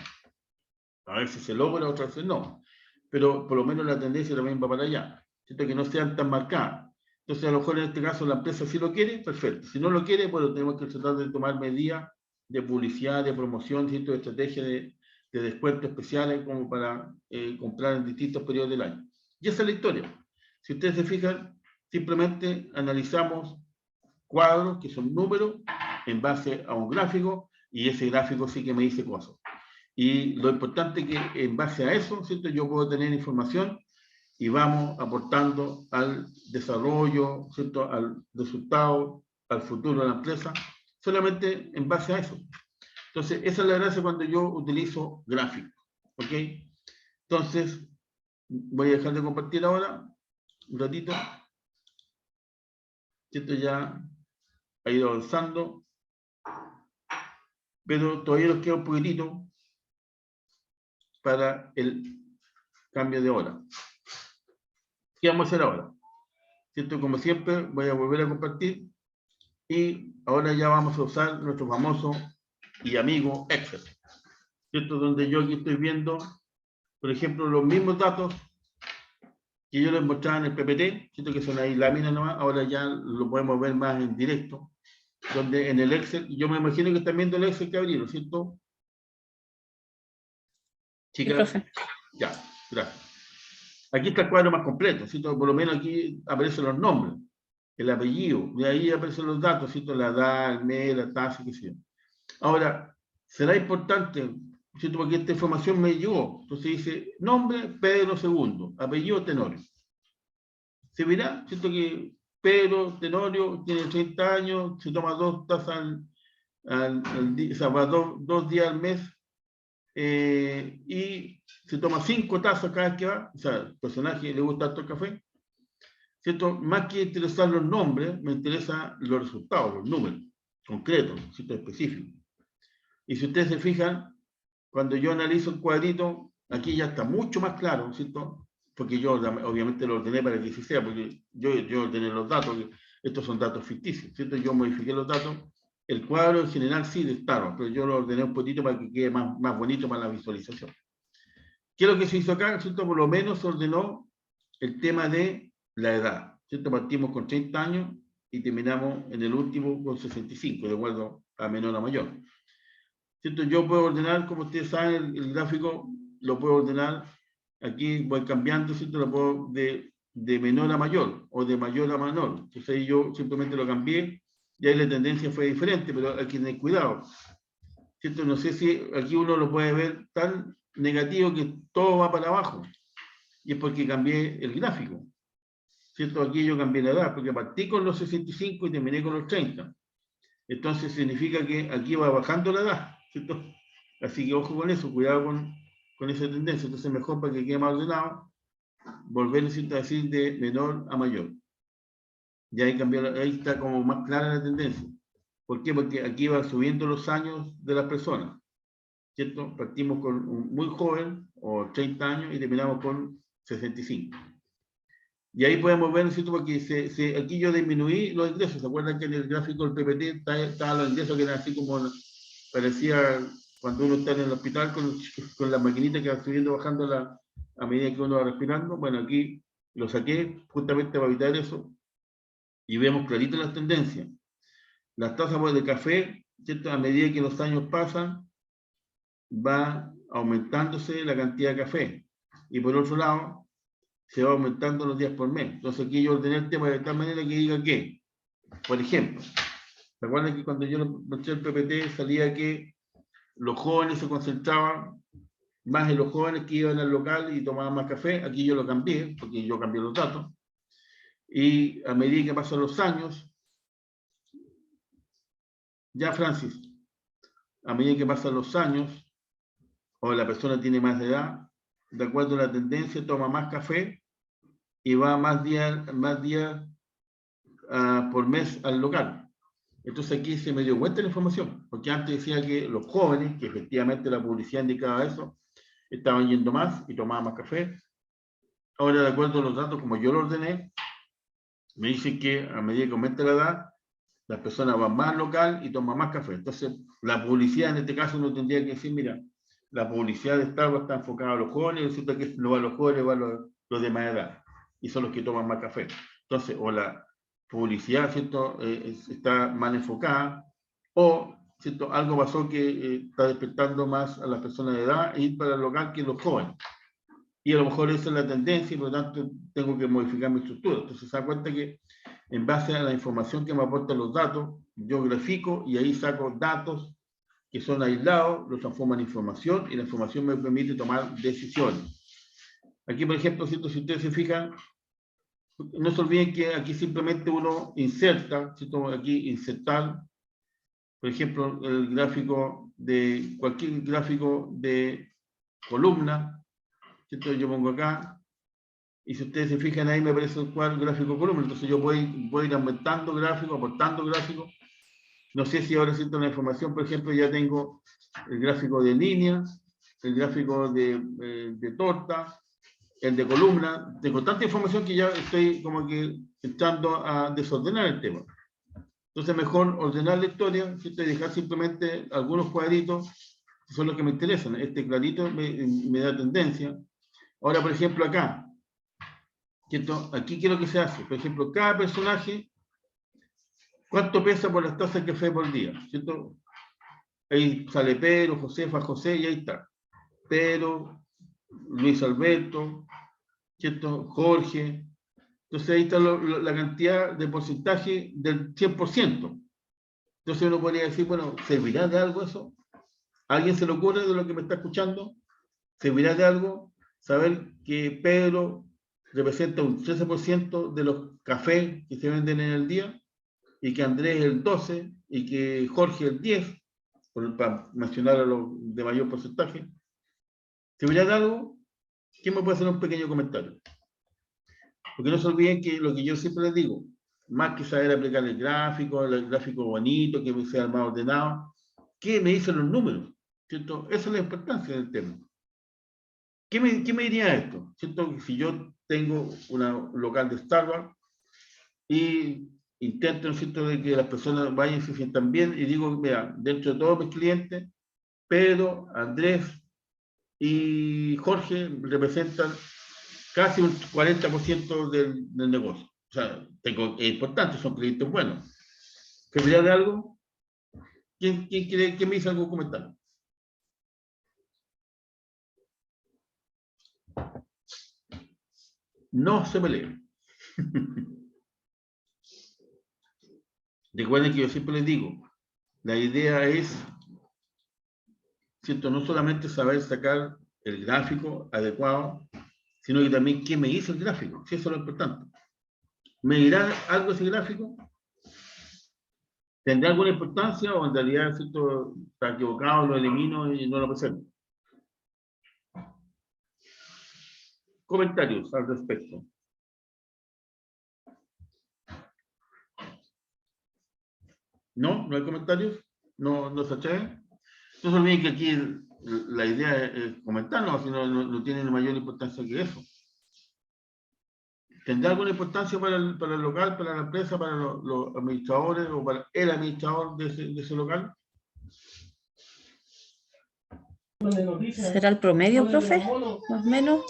A veces se logra, otras veces no. Pero por lo menos la tendencia también va para allá. ¿Cierto? Que no sean tan marcadas. Entonces, a lo mejor en este caso la empresa sí lo quiere, perfecto. Si no lo quiere, bueno, tenemos que tratar de tomar medidas de publicidad, de promoción, ¿cierto? De estrategia de descuentos especiales como para comprar en distintos periodos del año. Y esa es la historia. Si ustedes se fijan, simplemente analizamos cuadros, que son números, en base a un gráfico, y ese gráfico sí que me dice cosas. Y lo importante es que en base a eso, ¿cierto? Yo puedo tener información y vamos aportando al desarrollo, ¿cierto? Al resultado, al futuro de la empresa, solamente en base a eso. Entonces, esa es la gracia cuando yo utilizo gráficos, ¿ok? Entonces, voy a dejar de compartir ahora, un ratito. Esto ya ha ido avanzando, pero todavía nos queda un poquitito para el cambio de hora. ¿Qué vamos a hacer ahora? ¿Cierto? Como siempre, voy a volver a compartir y ahora ya vamos a usar nuestro famoso y amigo Excel, ¿cierto? Donde yo aquí estoy viendo, por ejemplo, los mismos datos que yo les mostraba en el PPT, ¿cierto? Que son ahí láminas nomás, ahora ya lo podemos ver más en directo, donde en el Excel, yo me imagino que están viendo el Excel que abrieron, ¿cierto? Chicas, Sí, ya, gracias. Aquí está el cuadro más completo, ¿cierto? Por lo menos aquí aparecen los nombres, el apellido, de ahí aparecen los datos, ¿cierto? La edad, el mes, la tasa, qué sé yo. Ahora, será importante, ¿cierto? Porque esta información me llegó. Entonces dice, nombre, Pedro II, apellido, Tenorio. Se verá, ¿cierto? Que Pedro Tenorio tiene 30 años, se toma 2 tazas al día, o sea, va 2 días al mes, y se toma 5 tazas cada vez que va, o sea, el personaje le gusta harto el café, ¿cierto? Más que interesar los nombres, me interesan los resultados, los números concretos, ¿cierto? Específicos. Y si ustedes se fijan, cuando yo analizo el cuadrito, aquí ya está mucho más claro, ¿cierto? Porque yo obviamente lo ordené para que así sea, porque yo ordené los datos, estos son datos ficticios, ¿cierto? Yo modifiqué los datos. El cuadro en general sí está, pero yo lo ordené un poquito para que quede más bonito para la visualización. ¿Qué es lo que se hizo acá? ¿Cierto? Por lo menos se ordenó el tema de la edad, ¿cierto? Partimos con 30 años y terminamos en el último con 65, de acuerdo a menor a mayor. ¿Cierto? Yo puedo ordenar, como ustedes saben, el gráfico lo puedo ordenar, aquí voy cambiando, ¿cierto? Lo puedo de menor a mayor o de mayor a menor. Entonces ahí yo simplemente lo cambié y ahí la tendencia fue diferente, pero hay que tener cuidado. ¿Cierto? No sé si aquí uno lo puede ver tan negativo que todo va para abajo. Y es porque cambié el gráfico. ¿Cierto? Aquí yo cambié la edad, porque partí con los 65 y terminé con los 30. Entonces significa que aquí va bajando la edad, ¿cierto? Así que ojo con eso, cuidado con esa tendencia. Entonces mejor para que quede más ordenado, volver a decir de menor a mayor. Y ahí, ahí está como más clara la tendencia. ¿Por qué? Porque aquí van subiendo los años de las personas, ¿cierto? Partimos con un muy joven, o 30 años, y terminamos con 65. Y ahí podemos ver, ¿cierto? Porque aquí yo disminuí los ingresos. ¿Se acuerdan que en el gráfico del PPT estaban los ingresos que eran así como parecía cuando uno está en el hospital con la maquinita que va subiendo, bajando a medida que uno va respirando? Bueno, aquí lo saqué justamente para evitar eso y vemos clarito las tendencias. Las tasas de café, ¿cierto? A medida que los años pasan, va aumentándose la cantidad de café. Y por otro lado, se va aumentando los días por mes. Entonces aquí yo ordené el tema de tal manera que diga que, por ejemplo, ¿se acuerdan que cuando yo mostré el PPT salía que los jóvenes se concentraban más en los jóvenes que iban al local y tomaban más café? Aquí yo lo cambié, porque yo cambié los datos. Y a medida que pasan los años, ya Francis, a medida que pasan los años, o la persona tiene más edad, de acuerdo a la tendencia, toma más café y va más días por mes al local. Entonces aquí se me dio cuenta la información, porque antes decía que los jóvenes, que efectivamente la publicidad indicaba eso, estaban yendo más y tomaban más café. Ahora, de acuerdo a los datos, como yo lo ordené, me dicen que a medida que aumenta la edad, las personas van más al local y toman más café. Entonces, la publicidad en este caso uno tendría que decir, mira, la publicidad de Starbucks está enfocada a los jóvenes, resulta que no va a los jóvenes, va a los de más edad, y son los que toman más café. Entonces, o la publicidad, ¿cierto? Está mal enfocada, o, ¿cierto? Algo pasó que está despertando más a las personas de edad e ir para el local que los jóvenes. Y a lo mejor esa es la tendencia y por lo tanto tengo que modificar mi estructura. Entonces se da cuenta que en base a la información que me aportan los datos, yo grafico y ahí saco datos que son aislados, los transformo en información y la información me permite tomar decisiones. Aquí, por ejemplo, si ustedes se fijan, no se olviden que aquí simplemente uno inserta, ¿cierto? Aquí insertar, por ejemplo, el gráfico de cualquier gráfico de columna, ¿cierto? Yo pongo acá, y si ustedes se fijan ahí me aparece el cuadro gráfico columna, entonces yo voy ir aumentando gráfico, aportando gráfico. No sé si ahora siento la información, por ejemplo, ya tengo el gráfico de línea, el gráfico de torta, el de columna, tengo tanta información que ya estoy como que entrando a desordenar el tema. Entonces mejor ordenar la historia, ¿cierto? Y dejar simplemente algunos cuadritos que son los que me interesan. Este clarito me da tendencia. Ahora, por ejemplo, acá, ¿cierto? Aquí quiero que se hace, por ejemplo, cada personaje, ¿cuánto pesa por las tazas de café por día? ¿Cierto? Ahí sale Pedro, Josefa, José, y ahí está. Pedro, Luis Alberto, ¿cierto? Jorge. Entonces ahí está la cantidad de porcentaje del 100%. Entonces uno podría decir, bueno, ¿servirá de algo eso? ¿A alguien se le ocurre de lo que me está escuchando? ¿Servirá de algo saber que Pedro representa un 13% de los cafés que se venden en el día? Y que Andrés el 12% y que Jorge el 10%, para mencionar a los de mayor porcentaje. ¿Servirá de algo? ¿Quién me puede hacer un pequeño comentario? Porque no se olviden que lo que yo siempre les digo, más que saber aplicar el gráfico bonito, que sea más ordenado, ¿qué me dicen los números? ¿Cierto? Esa es la importancia del tema. ¿Qué me diría esto? ¿Cierto? Si yo tengo un local de Starbucks y intento, ¿cierto?, de que las personas vayan y se sientan bien y digo, mira, dentro de todos mis clientes, Pedro, Andrés y Jorge representan casi un 40% del negocio. O sea, es importante, son clientes buenos. ¿Querría de algo? ¿Quién me hizo algún comentario? No se peleen. Recuerden que yo siempre les digo, la idea es, ¿cierto?, no solamente saber sacar el gráfico adecuado, sino que también qué me hizo el gráfico, si eso es lo importante. ¿Me dirá algo ese gráfico? ¿Tendrá alguna importancia o en realidad, ¿cierto?, está equivocado, lo elimino y no lo presento? Comentarios al respecto. ¿No? ¿No hay comentarios? ¿No se atreven? No se olviden que aquí la idea es comentarnos, si no tiene mayor importancia que eso. ¿Tendrá alguna importancia para el local, para la empresa, para los administradores o para el administrador de ese local? ¿Será el promedio, profe? Más o menos.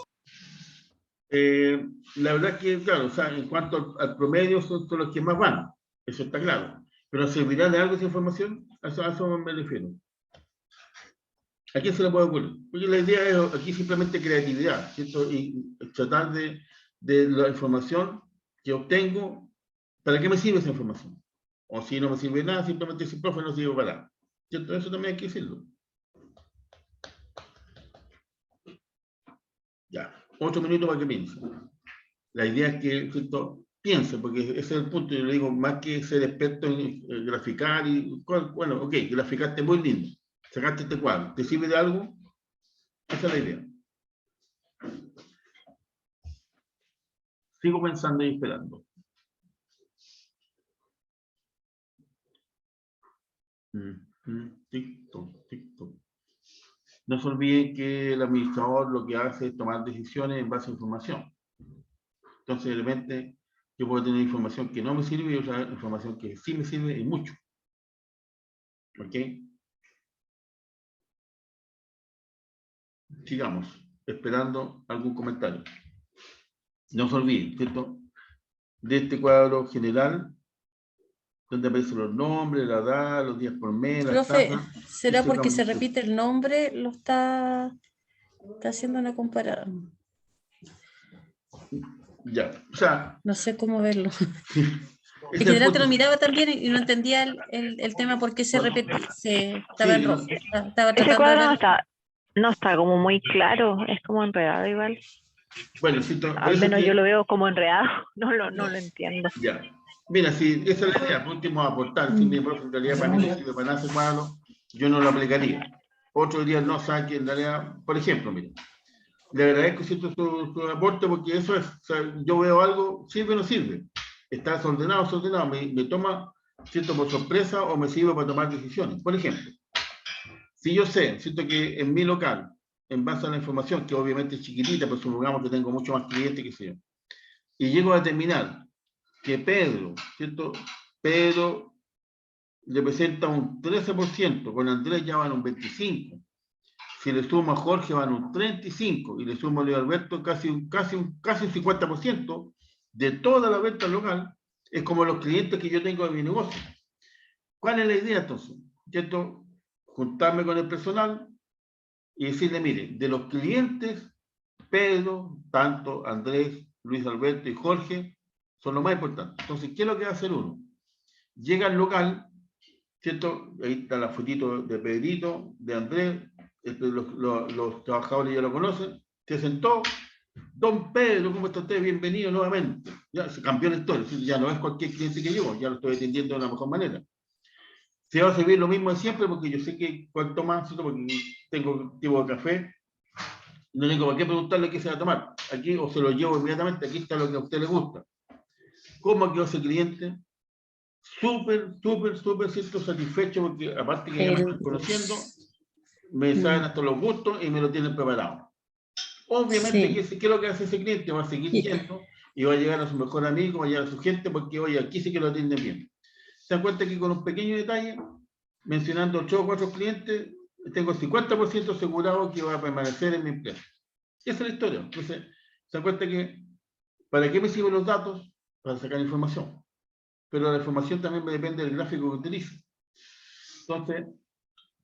La verdad que, claro, o sea, en cuanto al promedio son los que más van, eso está claro. Pero ¿servirá de algo esa información? A eso me refiero. ¿A quién se le puede ocurrir? Porque la idea es aquí simplemente creatividad, ¿cierto? Y tratar de la información que obtengo, ¿para qué me sirve esa información? O si no me sirve nada, simplemente si profe no sirve para nada. ¿Cierto? Eso también hay que decirlo. Ya, 8 minutos para que piense. La idea es que, ¿cierto?, piense, porque ese es el punto. Yo le digo, más que ser experto en graficar, bueno, ok, graficaste muy lindo, sacaste este cuadro, ¿te sirve de algo? Esa es la idea. Sigo pensando y esperando. TikTok, TikTok. No se olviden que el administrador lo que hace es tomar decisiones en base a información. Entonces, de repente, Yo puedo tener información que no me sirve y otra información que sí me sirve y mucho. ¿Ok? Sigamos, esperando algún comentario. No se olviden, ¿cierto? De este cuadro general, donde aparecen los nombres, la edad, los días por mes, las Profe, tasas. ¿será porque se repite el nombre? Lo está haciendo una comparación. Ya, o sea, No sé cómo verlo. Es ese es que el delante punto. lo miraba también y no entendía el tema por qué se Bueno, repetía, estaba en sí, rojo. Estaba Ese tratando de cuadro ver. no está como muy claro, es como enredado igual. bueno, sí, por Al eso es menos yo que, lo veo como enredado, no lo entiendo. ya. Mira, si esa es la idea, por último, aportar, si mi profe en realidad para mí no sirve para nada ese cuadro, yo no lo aplicaría. Otro día no sabe que en realidad, por ejemplo, mira, le agradezco ¿cierto? Su aporte porque eso es, o sea, yo veo algo, sirve o no sirve. Está desordenado, me toma, ¿cierto? Por sorpresa o me sirve para tomar decisiones. Por ejemplo, si yo sé, siento que en mi local, en base a la información, que obviamente es chiquitita, pero supongamos que tengo mucho más clientes que sé yo, y llego a determinar que Pedro, ¿cierto? Pedro representa un 13%, con Andrés ya van un 25%. Si le sumo a Jorge van un 35% y le sumo a Luis Alberto casi un 50% de toda la venta local, es como los clientes que yo tengo de mi negocio. ¿Cuál es la idea entonces? ¿Cierto? Juntarme con el personal y decirle, mire, de los clientes, Pedro, tanto Andrés, Luis Alberto y Jorge son los más importantes. Entonces, ¿qué es lo que va a hacer uno? Llega al local, ¿cierto? Ahí está la fotito de Pedrito, de Andrés, los trabajadores ya lo conocen, se sentó, don Pedro, ¿cómo está usted? Bienvenido nuevamente. Ya se cambió la historia, ya no es cualquier cliente que yo, ya lo estoy atendiendo de la mejor manera. Se va a servir lo mismo de siempre porque yo sé que cuanto más, ¿cierto? Porque tengo tipo de café, no tengo para qué preguntarle qué se va a tomar. Aquí o se lo llevo inmediatamente, aquí está lo que a usted le gusta. ¿Cómo quedó ese cliente? Súper, ¿cierto? Satisfecho porque aparte que ya me están conociendo, me saben hasta los gustos y me lo tienen preparado. Obviamente, ¿qué es lo que hace ese cliente? Va a seguir yendo y va a llegar a su mejor amigo, va a llegar a su gente porque, oye, aquí sí que lo atienden bien. Se dan cuenta que con un pequeño detalle, mencionando 8 o 4 clientes, tengo 50% asegurado que va a permanecer en mi empresa. Esa es la historia. Entonces, se dan cuenta que, ¿para qué me sirven los datos? Para sacar información. Pero la información también me depende del gráfico que utilice. Entonces,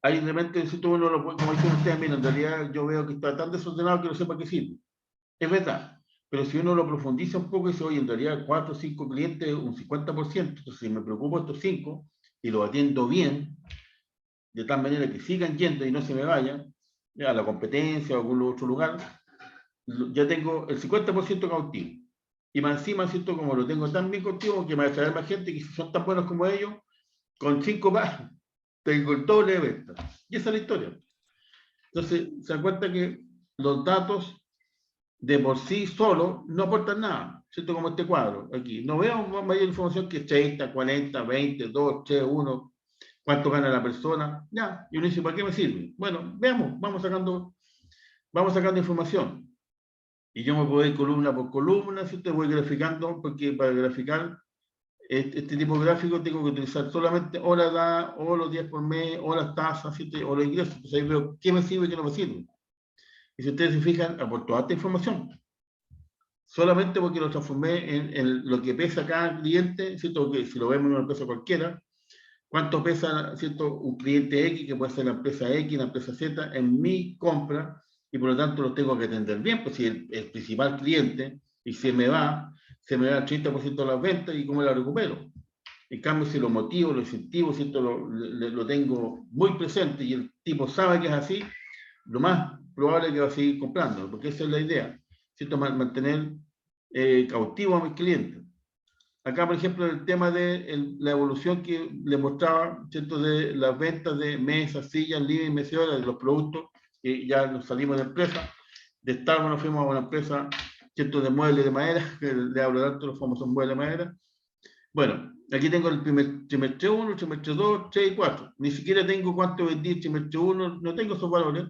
hay elementos, si tú uno lo puede, como dicen ustedes, mira, en realidad yo veo que está tan desordenado que no sé para qué sirve. Es verdad, pero si uno lo profundiza un poco y dice, oye, en realidad 4 o 5 clientes, un 50%, entonces si me preocupo estos 5 y los atiendo bien, de tal manera que sigan yendo y no se me vayan a la competencia o a algún otro lugar, ya tengo el 50% cautivo. Y más encima, ¿cierto? Como lo tengo tan bien cautivo, que me va a traer más gente que si son tan buenos como ellos, con 5 más, tengo el doble de ventas. Y esa es la historia. Entonces, se dan cuenta que los datos de por sí solo no aportan nada, ¿cierto? Como este cuadro aquí. No veo mayor información que 30, 40, 20, 2, 3, 1, cuánto gana la persona. Ya, y uno dice, ¿para qué me sirve? Bueno, veamos, vamos sacando información. Y yo me puedo ir columna por columna, ¿cierto? Voy graficando, porque para graficar este tipo de gráfico tengo que utilizar solamente o la edad, o los días por mes, o las tasas, ¿cierto? O los ingresos. Entonces ahí veo qué me sirve y qué no me sirve. Y si ustedes se fijan, aportó alta información. Solamente porque lo transformé en lo que pesa cada cliente, ¿cierto? Que si lo vemos en una empresa cualquiera, cuánto pesa, ¿cierto? Un cliente X, que puede ser la empresa X, la empresa Z, en mi compra, y por lo tanto los tengo que atender bien, pues si el principal cliente, y se me va el 30% de las ventas, ¿y cómo la recupero? En cambio, si lo motivo, lo incentivo, ¿cierto? Lo tengo muy presente y el tipo sabe que es así, lo más probable es que va a seguir comprando, porque esa es la idea, ¿cierto? Mantener cautivo a mis clientes. Acá, por ejemplo, el tema de la evolución que le mostraba, ¿cierto? De las ventas de mesas, sillas, living, mecedoras, de los productos, que ya nos salimos de la empresa. De Starbucks nos fuimos a una empresa, ¿cierto? De muebles de madera, que le hablo tanto de los famosos muebles de madera. Bueno, aquí tengo el primer trimestre 1, trimestre 2, 3 y 4. Ni siquiera tengo cuánto vendí el trimestre 1, no tengo esos valores.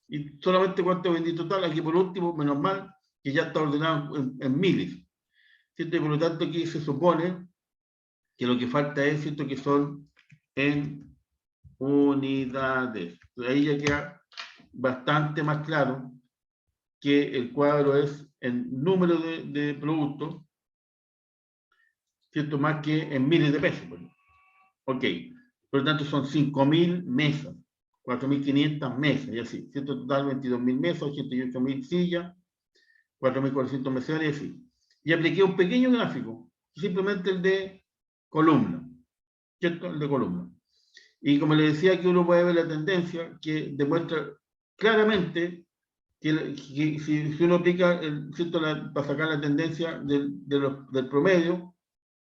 Y solamente cuánto vendí total. Aquí por último, menos mal, que ya está ordenado en miles. ¿cierto? Y por lo tanto aquí se supone que lo que falta es, ¿cierto?, que son en unidades. Entonces, ahí ya queda bastante más claro que el cuadro es en número de productos, ¿cierto?, más que en miles de pesos. Pues. Ok, por lo tanto son 5.000 mesas, 4.500 mesas, y así, ¿cierto? Total 22.000 mesas, 88.000 sillas, 4.400 mesones, y así. Y apliqué un pequeño gráfico, simplemente el de columna, ¿cierto? El de columna. Y como le decía, que uno puede ver la tendencia que demuestra claramente que si uno aplica para sacar la tendencia del promedio,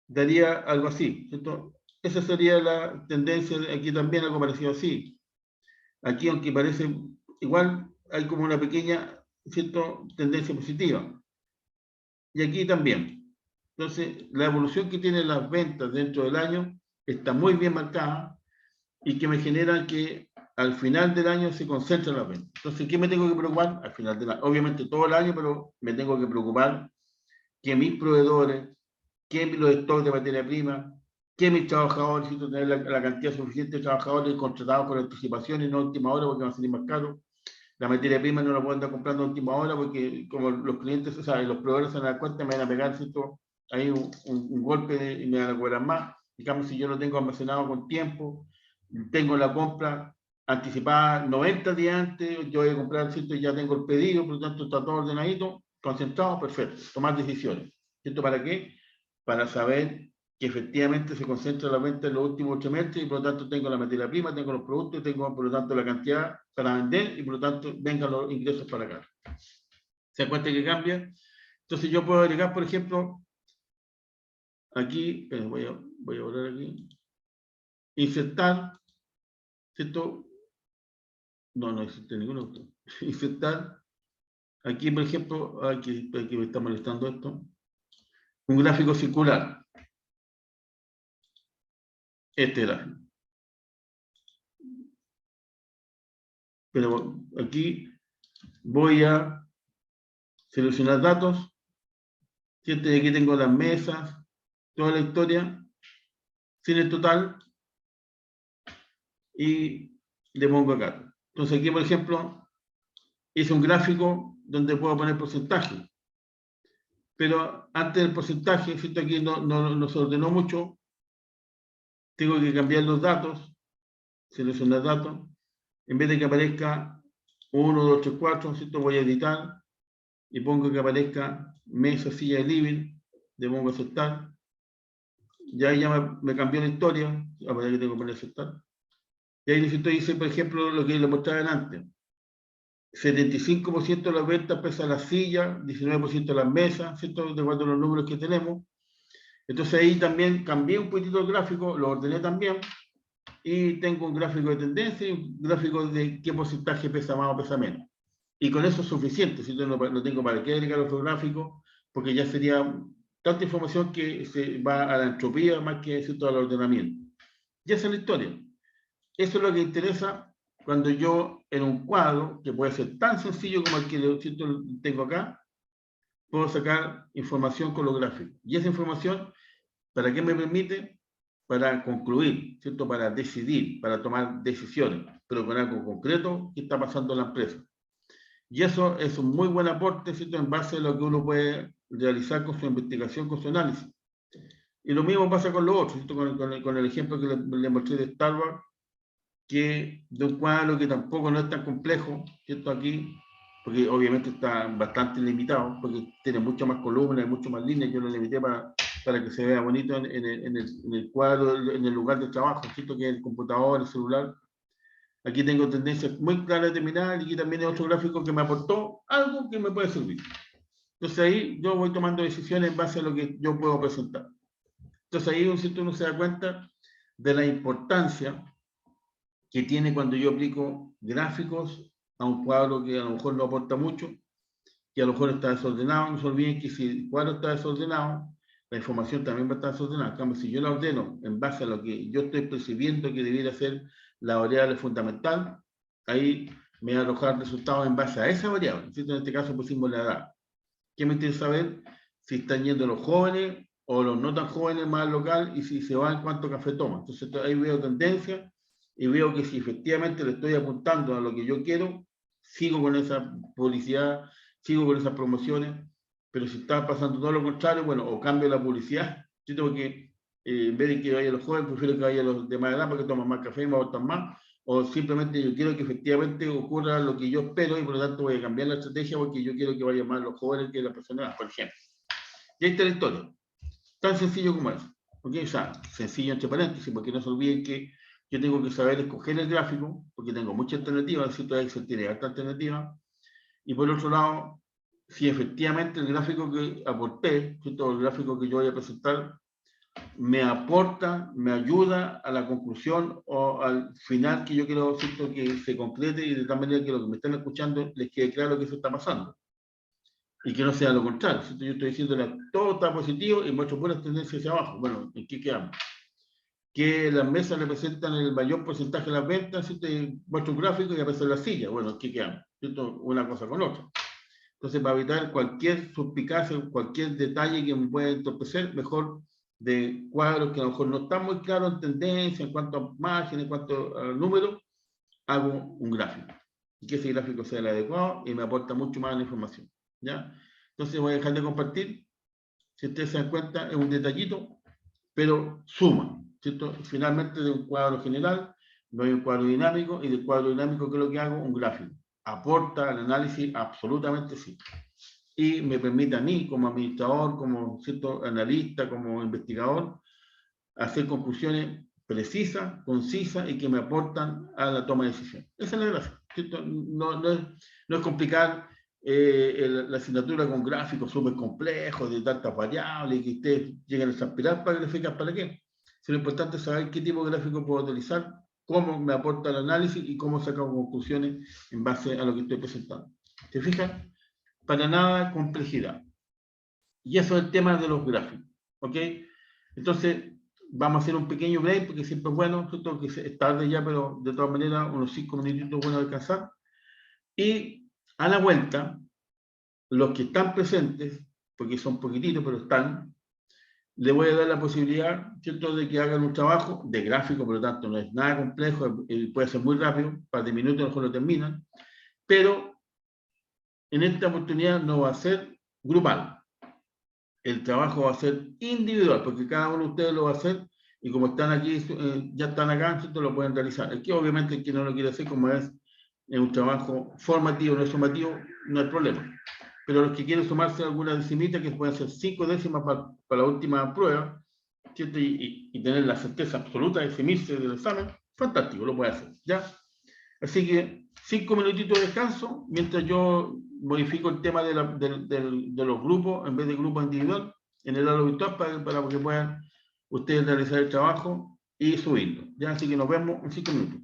daría algo así, ¿cierto? Esa sería la tendencia, aquí también algo parecido así. Aquí, aunque parece igual, hay como una pequeña, ¿cierto?, tendencia positiva. Y aquí también. Entonces, la evolución que tienen las ventas dentro del año está muy bien marcada y que me generan que al final del año se concentran las ventas. Entonces, ¿qué me tengo que preocupar? Al final del año. Obviamente todo el año, pero me tengo que preocupar que mis proveedores, que los stocks de materia prima, que mis trabajadores, necesito tener la cantidad suficiente de trabajadores contratados con anticipación y no a última hora porque va a salir más caro. La materia prima no la puedo andar comprando a última hora porque como los clientes, o sea, los proveedores se dan cuenta, me van a pegar, ¿cierto?, ahí un golpe y me van a cobrar más. En cambio, si yo lo tengo almacenado con tiempo, tengo la compra anticipada 90 días antes, yo voy a comprar, ¿cierto?, ya tengo el pedido, por lo tanto está todo ordenadito, concentrado, perfecto. Tomar decisiones. ¿Cierto? ¿Para qué? Para saber que efectivamente se concentra la venta en los últimos trimestres y por lo tanto tengo la materia prima, tengo los productos, tengo por lo tanto la cantidad para vender y por lo tanto vengan los ingresos para acá. ¿Se da cuenta que cambia? Entonces yo puedo agregar, por ejemplo, aquí, voy a borrar aquí, insertar, ¿cierto? No existe ningún auto. Insertar, aquí por ejemplo, aquí me está molestando esto, un gráfico circular. Este gráfico. Pero aquí voy a seleccionar datos, ¿cierto? Y aquí tengo las mesas, toda la historia, sin el total, y le pongo acá. Entonces aquí, por ejemplo, hice un gráfico donde puedo poner porcentaje. Pero antes del porcentaje, ¿cierto? Aquí no se ordenó mucho, tengo que cambiar los datos, seleccionar datos, en vez de que aparezca 1, 2, 3, 4, ¿cierto? Voy a editar y pongo que aparezca mesa, silla de living, le pongo aceptar, ya me cambió la historia, ahora que tengo que poner aceptar. Y ahí dice, por ejemplo, lo que le mostraba antes. 75% de las ventas pesa la silla, 19% de las mesas, ¿cierto? De acuerdo a los números que tenemos. Entonces ahí también cambié un poquito el gráfico, lo ordené también, y tengo un gráfico de tendencia y un gráfico de qué porcentaje pesa más o pesa menos. Y con eso es suficiente, si yo no tengo para qué agregar otro gráfico, porque ya sería tanta información que se va a la entropía más que al ordenamiento. Y esa es la historia. Eso es lo que interesa cuando yo en un cuadro, que puede ser tan sencillo como el que tengo acá, puedo sacar información con los gráficos. Y esa información, ¿para qué me permite? Para concluir, ¿cierto? Para decidir, para tomar decisiones, pero con algo concreto que está pasando en la empresa. Y eso es un muy buen aporte, ¿cierto? En base a lo que uno puede realizar con su investigación, con su análisis. Y lo mismo pasa con los otros, ¿cierto? Con el ejemplo que le mostré de Starbucks, que de un cuadro que tampoco no es tan complejo, ¿cierto? Aquí, porque obviamente está bastante limitado, porque tiene mucho más columnas y mucho más líneas. Yo lo limité para que se vea bonito en el cuadro, en el lugar de trabajo, ¿cierto? Que es el computador, el celular. Aquí tengo tendencias muy claras determinadas y aquí también hay otro gráfico que me aportó algo que me puede servir. Entonces ahí yo voy tomando decisiones en base a lo que yo puedo presentar. Entonces ahí uno se da cuenta de la importancia que tiene cuando yo aplico gráficos a un cuadro que a lo mejor no aporta mucho, que a lo mejor está desordenado. No se olviden que si el cuadro está desordenado, la información también va a estar desordenada. En cambio, si yo la ordeno en base a lo que yo estoy percibiendo que debiera ser la variable fundamental, ahí me va a arrojar resultados en base a esa variable. En este caso pusimos la edad. ¿Qué me interesa saber? si están yendo los jóvenes o los no tan jóvenes más al local y si se van cuánto café toman. Entonces ahí veo tendencia y veo que si efectivamente le estoy apuntando a lo que yo quiero, sigo con esa publicidad, sigo con esas promociones, pero si está pasando todo lo contrario, bueno, o cambio la publicidad, yo tengo que, en vez de que vayan los jóvenes, prefiero que vayan los de más edad porque toman más café y me aportan más, o simplemente yo quiero que efectivamente ocurra lo que yo espero y por lo tanto voy a cambiar la estrategia porque yo quiero que vayan más los jóvenes que las personas, por ejemplo. Y ahí está la historia. Tan sencillo como eso. ¿Ok? O sea, sencillo entre paréntesis, porque no se olviden que yo tengo que saber escoger el gráfico, porque tengo muchas alternativas, ¿cierto? Excel tiene harta alternativa. Y por otro lado, si efectivamente el gráfico que aporté, ¿cierto? El gráfico que yo voy a presentar, me aporta, me ayuda a la conclusión o al final que yo quiero, ¿cierto? Que se concrete y de tal manera que los que me están escuchando les quede claro que eso está pasando. Y que no sea lo contrario. ¿Cierto? Yo estoy diciendo que todo está positivo y muestro puras tendencias hacia abajo. Bueno, ¿en qué quedamos? Que las mesas representan el mayor porcentaje de las ventas, ¿cierto? Y muestro un gráfico y aparece la silla. Bueno, ¿en qué quedamos? ¿Cierto? Una cosa con otra. Entonces, para evitar cualquier suspicacia, cualquier detalle que me pueda entorpecer, mejor de cuadros que a lo mejor no están muy claros en tendencia, en cuanto a márgenes, en cuanto a números, hago un gráfico. Y que ese gráfico sea el adecuado y me aporta mucho más la información. ¿Ya? Entonces voy a dejar de compartir. Si ustedes se dan cuenta, es un detallito, pero suma. ¿Cierto? Finalmente, de un cuadro general, no hay un cuadro dinámico, y del cuadro dinámico, ¿qué es lo que hago? Un gráfico. ¿Aporta al análisis? Absolutamente sí. Y me permite a mí, como administrador, como ¿cierto? Analista, como investigador, hacer conclusiones precisas, concisas y que me aportan a la toma de decisión. Esa es la gracia. No es complicar la asignatura con gráficos súper complejos, de tantas variables, y que ustedes lleguen a aspirar para graficar para qué. Si lo importante es saber qué tipo de gráfico puedo utilizar, cómo me aporta el análisis y cómo saco conclusiones en base a lo que estoy presentando. ¿Se fijan? Para nada complejidad. Y eso es el tema de los gráficos. ¿Ok? Entonces, vamos a hacer un pequeño break, porque siempre es bueno, ¿cierto? Que es tarde ya, pero de todas maneras, unos 5 minutitos bueno alcanzar. Y a la vuelta, los que están presentes, porque son poquititos, pero están, les voy a dar la posibilidad, ¿cierto?, de que hagan un trabajo de gráfico, por lo tanto, no es nada complejo, puede ser muy rápido, un par de minutos a lo mejor lo terminan, pero en esta oportunidad no va a ser grupal. El trabajo va a ser individual, porque cada uno de ustedes lo va a hacer, y como están aquí, ya están acá, entonces lo pueden realizar. Aquí obviamente el que no lo quiere hacer, como es un trabajo formativo, no es sumativo, no hay problema. Pero los que quieren sumarse a alguna decimita, que pueden ser 5 décimas para la última prueba, ¿cierto? Y tener la certeza absoluta de eximirse del examen, fantástico, lo puede hacer, ¿ya? Así que 5 minutitos de descanso, mientras yo modifico el tema de los grupos, en vez de grupos individual, en el aula virtual, para que puedan ustedes realizar el trabajo y subirlo. ¿Ya? Así que nos vemos en 5 minutos.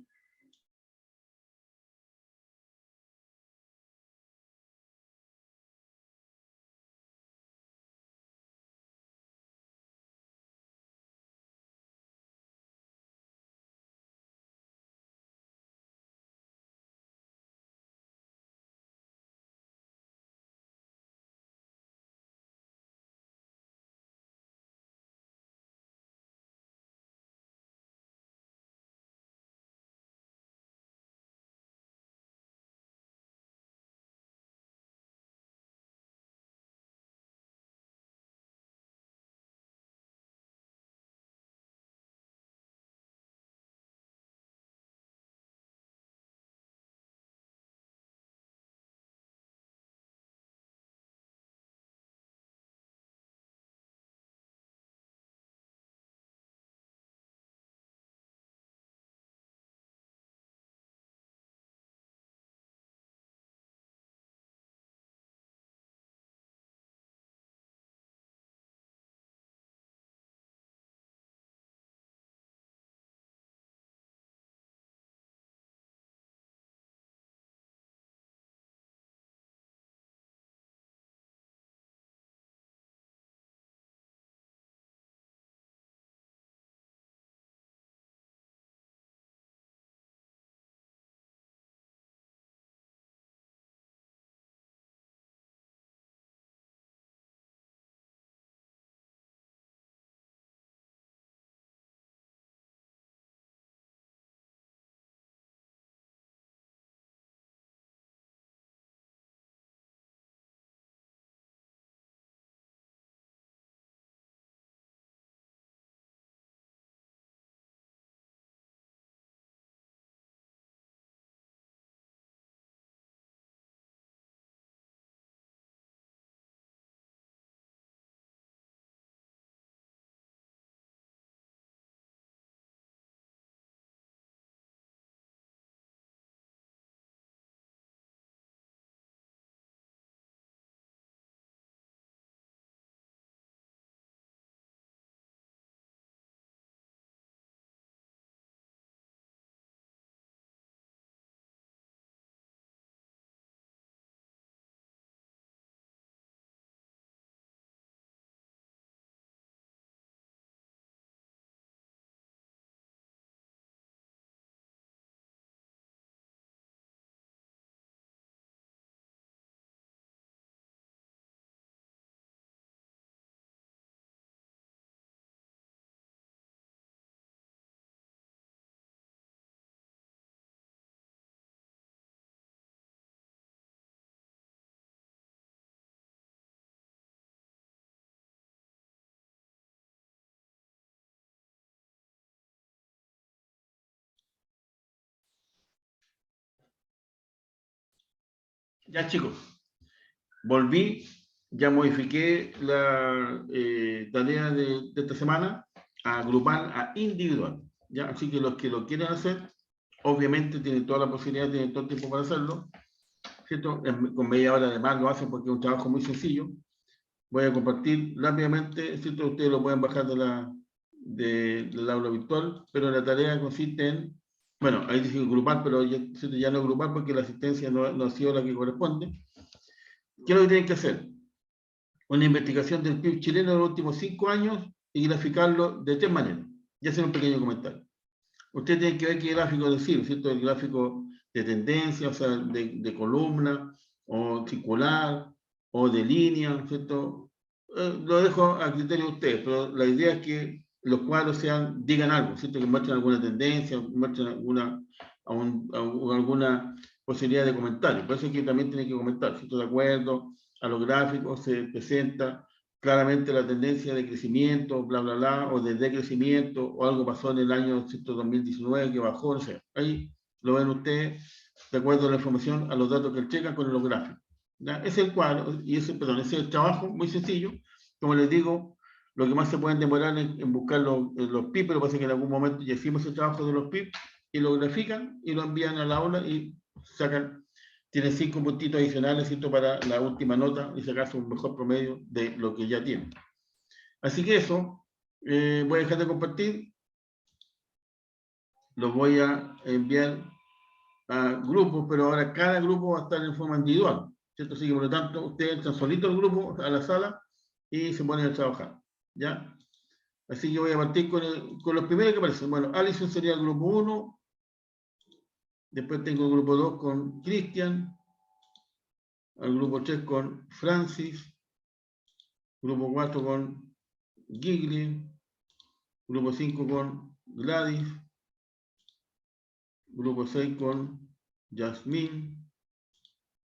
Ya, chicos, volví, ya modifiqué la tarea de esta semana a grupal, a individual. ¿Ya? Así que los que lo quieren hacer, obviamente tienen toda la posibilidad, tienen todo el tiempo para hacerlo, ¿cierto? Con media hora además lo hacen porque es un trabajo muy sencillo. Voy a compartir rápidamente, ¿cierto? Ustedes lo pueden bajar del aula virtual, pero la tarea consiste en, bueno, ahí dice grupal, pero ya no grupal porque la asistencia no ha sido la que corresponde. ¿Qué es lo que tienen que hacer? Una investigación del PIB chileno de los últimos 5 años y graficarlo de 3 maneras. Y hacer un pequeño comentario. Usted tiene que ver qué gráfico decir, ¿cierto? El gráfico de tendencia, o sea, de columna, o circular, o de línea, ¿cierto? Lo dejo a criterio de ustedes, pero la idea es que los cuadros digan algo, ¿cierto? Que muestren alguna tendencia, muestren alguna posibilidad de comentario. Por eso es que también tienen que comentar, ¿cierto? De acuerdo a los gráficos se presenta claramente la tendencia de crecimiento, bla, bla, bla, o de decrecimiento, o algo pasó en el año 2019 que bajó, no sé. Ahí lo ven ustedes, de acuerdo a la información, a los datos que él checa con los gráficos. ¿Ya? Ese es el cuadro, y ese es el trabajo, muy sencillo. Como les digo, lo que más se pueden demorar en buscar los PIB, pero pasa que en algún momento ya hicimos el trabajo de los PIB, y lo grafican, y lo envían a la aula, y sacan, tienen 5 puntitos adicionales, ¿cierto? Para la última nota, y sacarse un mejor promedio de lo que ya tienen. Así que eso, voy a dejar de compartir, los voy a enviar a grupos, pero ahora cada grupo va a estar en forma individual, ¿cierto? Así que por lo tanto, ustedes entran solitos al grupo, a la sala, y se ponen a trabajar, ¿ya? Así que voy a partir con los primeros que aparecen. Bueno, Alison sería el grupo 1, después tengo el grupo 2 con Cristian, el grupo 3 con Francis, grupo 4 con Gigli, grupo 5 con Gladys, grupo 6 con Yasmín,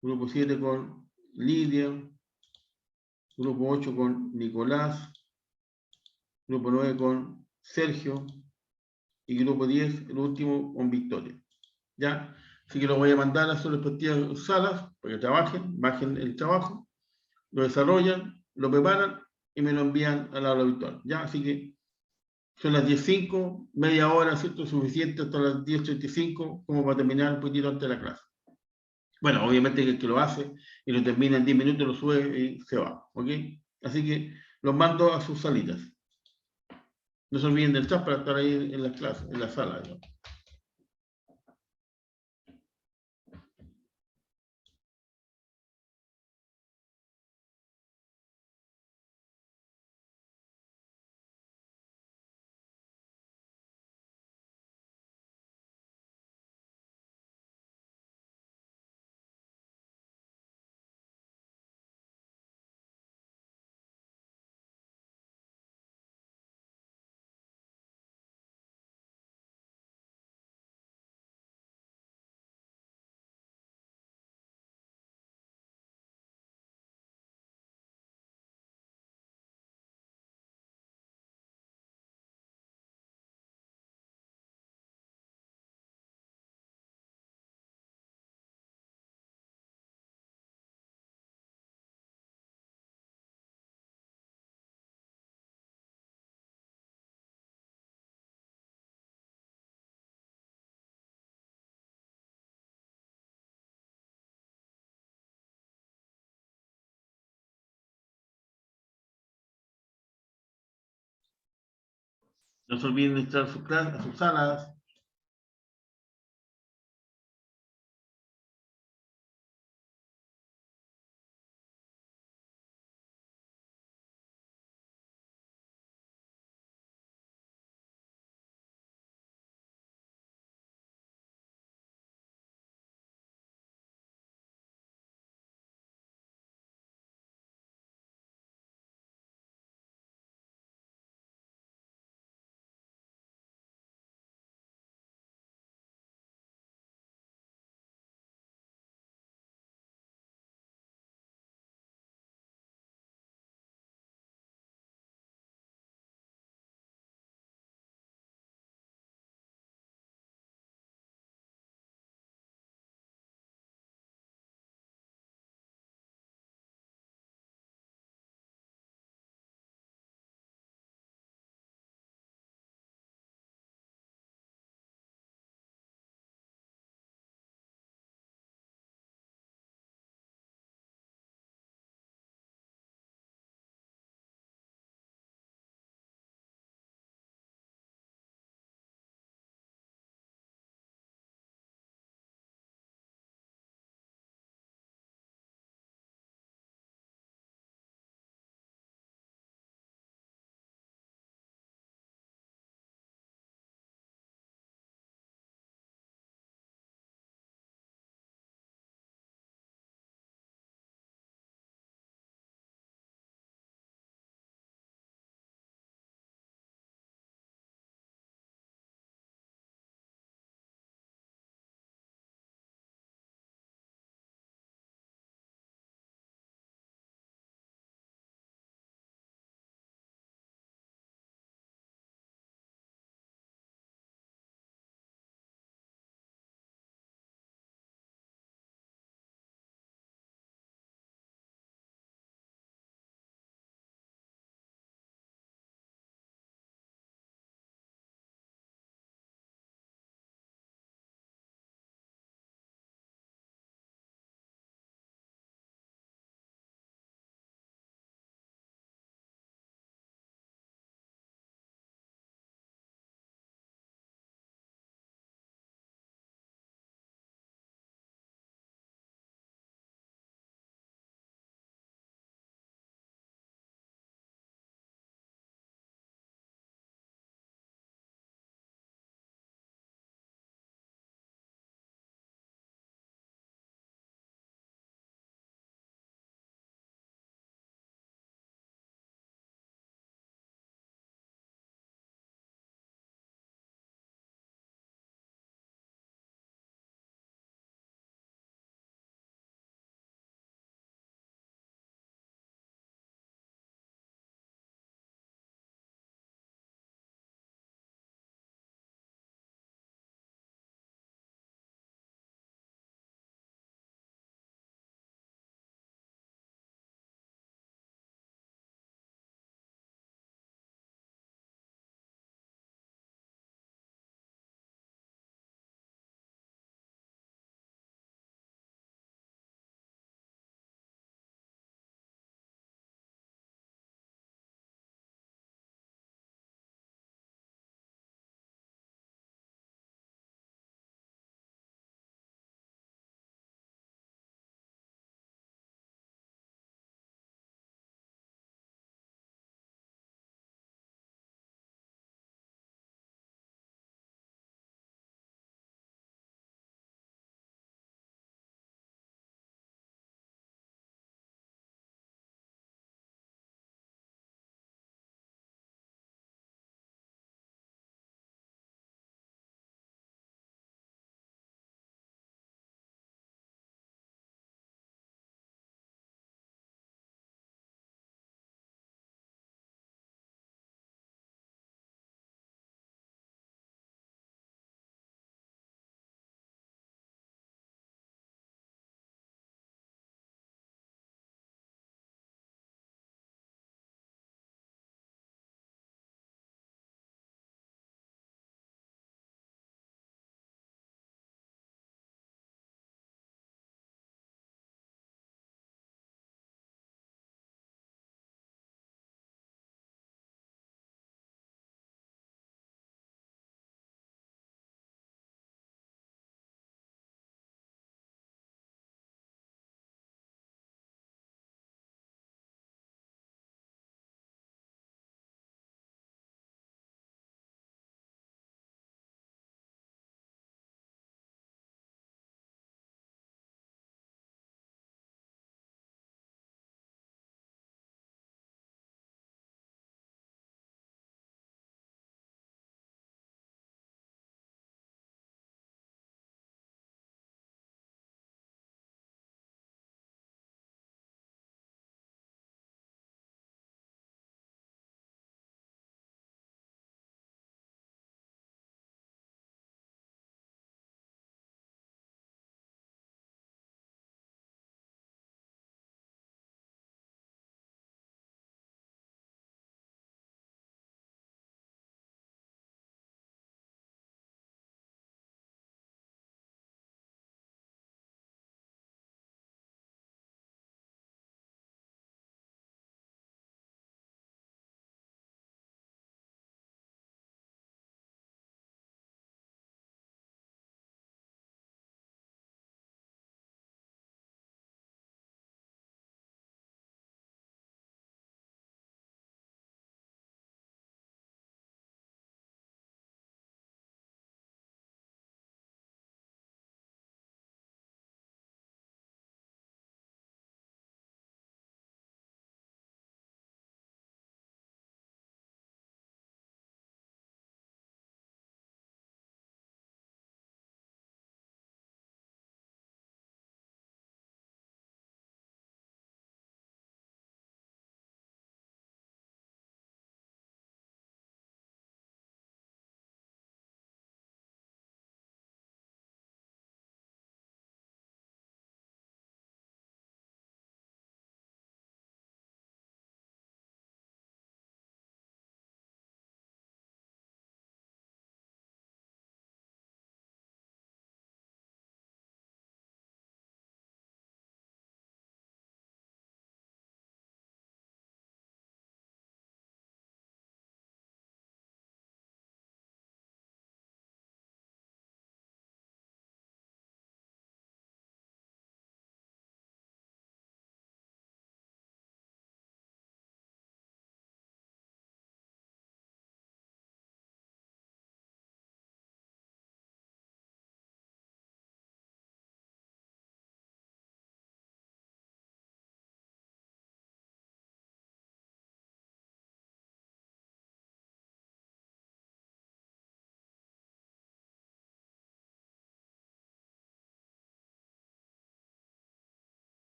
grupo 7 con Lidia, grupo 8 con Nicolás, grupo 9 con Sergio y grupo 10, el último, con Victoria. ¿Ya? Así que lo voy a mandar a sus respectivas salas para que trabajen, bajen el trabajo, lo desarrollan, lo preparan y me lo envían al aula virtual. ¿Ya? Así que son las 10:05, media hora, ¿cierto? Suficiente hasta las 10:35 como para terminar un poquito antes de la clase. Bueno, obviamente que el que lo hace y lo termina en 10 minutos, lo sube y se va, ¿ok? Así que los mando a sus salitas. No se olviden del chat para estar ahí en las clases, en la sala, ¿no? No se olviden de entrar a sus salas.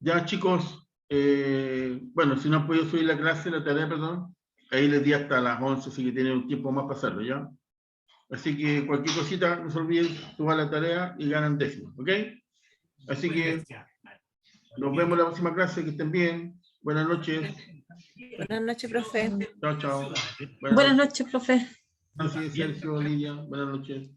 Ya, chicos, bueno, si no han podido subir la clase, la tarea, perdón, ahí les di hasta las 11, así que tienen un tiempo más para hacerlo, ¿ya? Así que cualquier cosita, no se olviden, suban la tarea y ganan décimos, ¿ok? Así que nos vemos en la próxima clase, que estén bien. Buenas noches. Buenas noches, profe. Chao, chao. Buenas noches, profe. Nancy, Sergio, Lidia, buenas noches.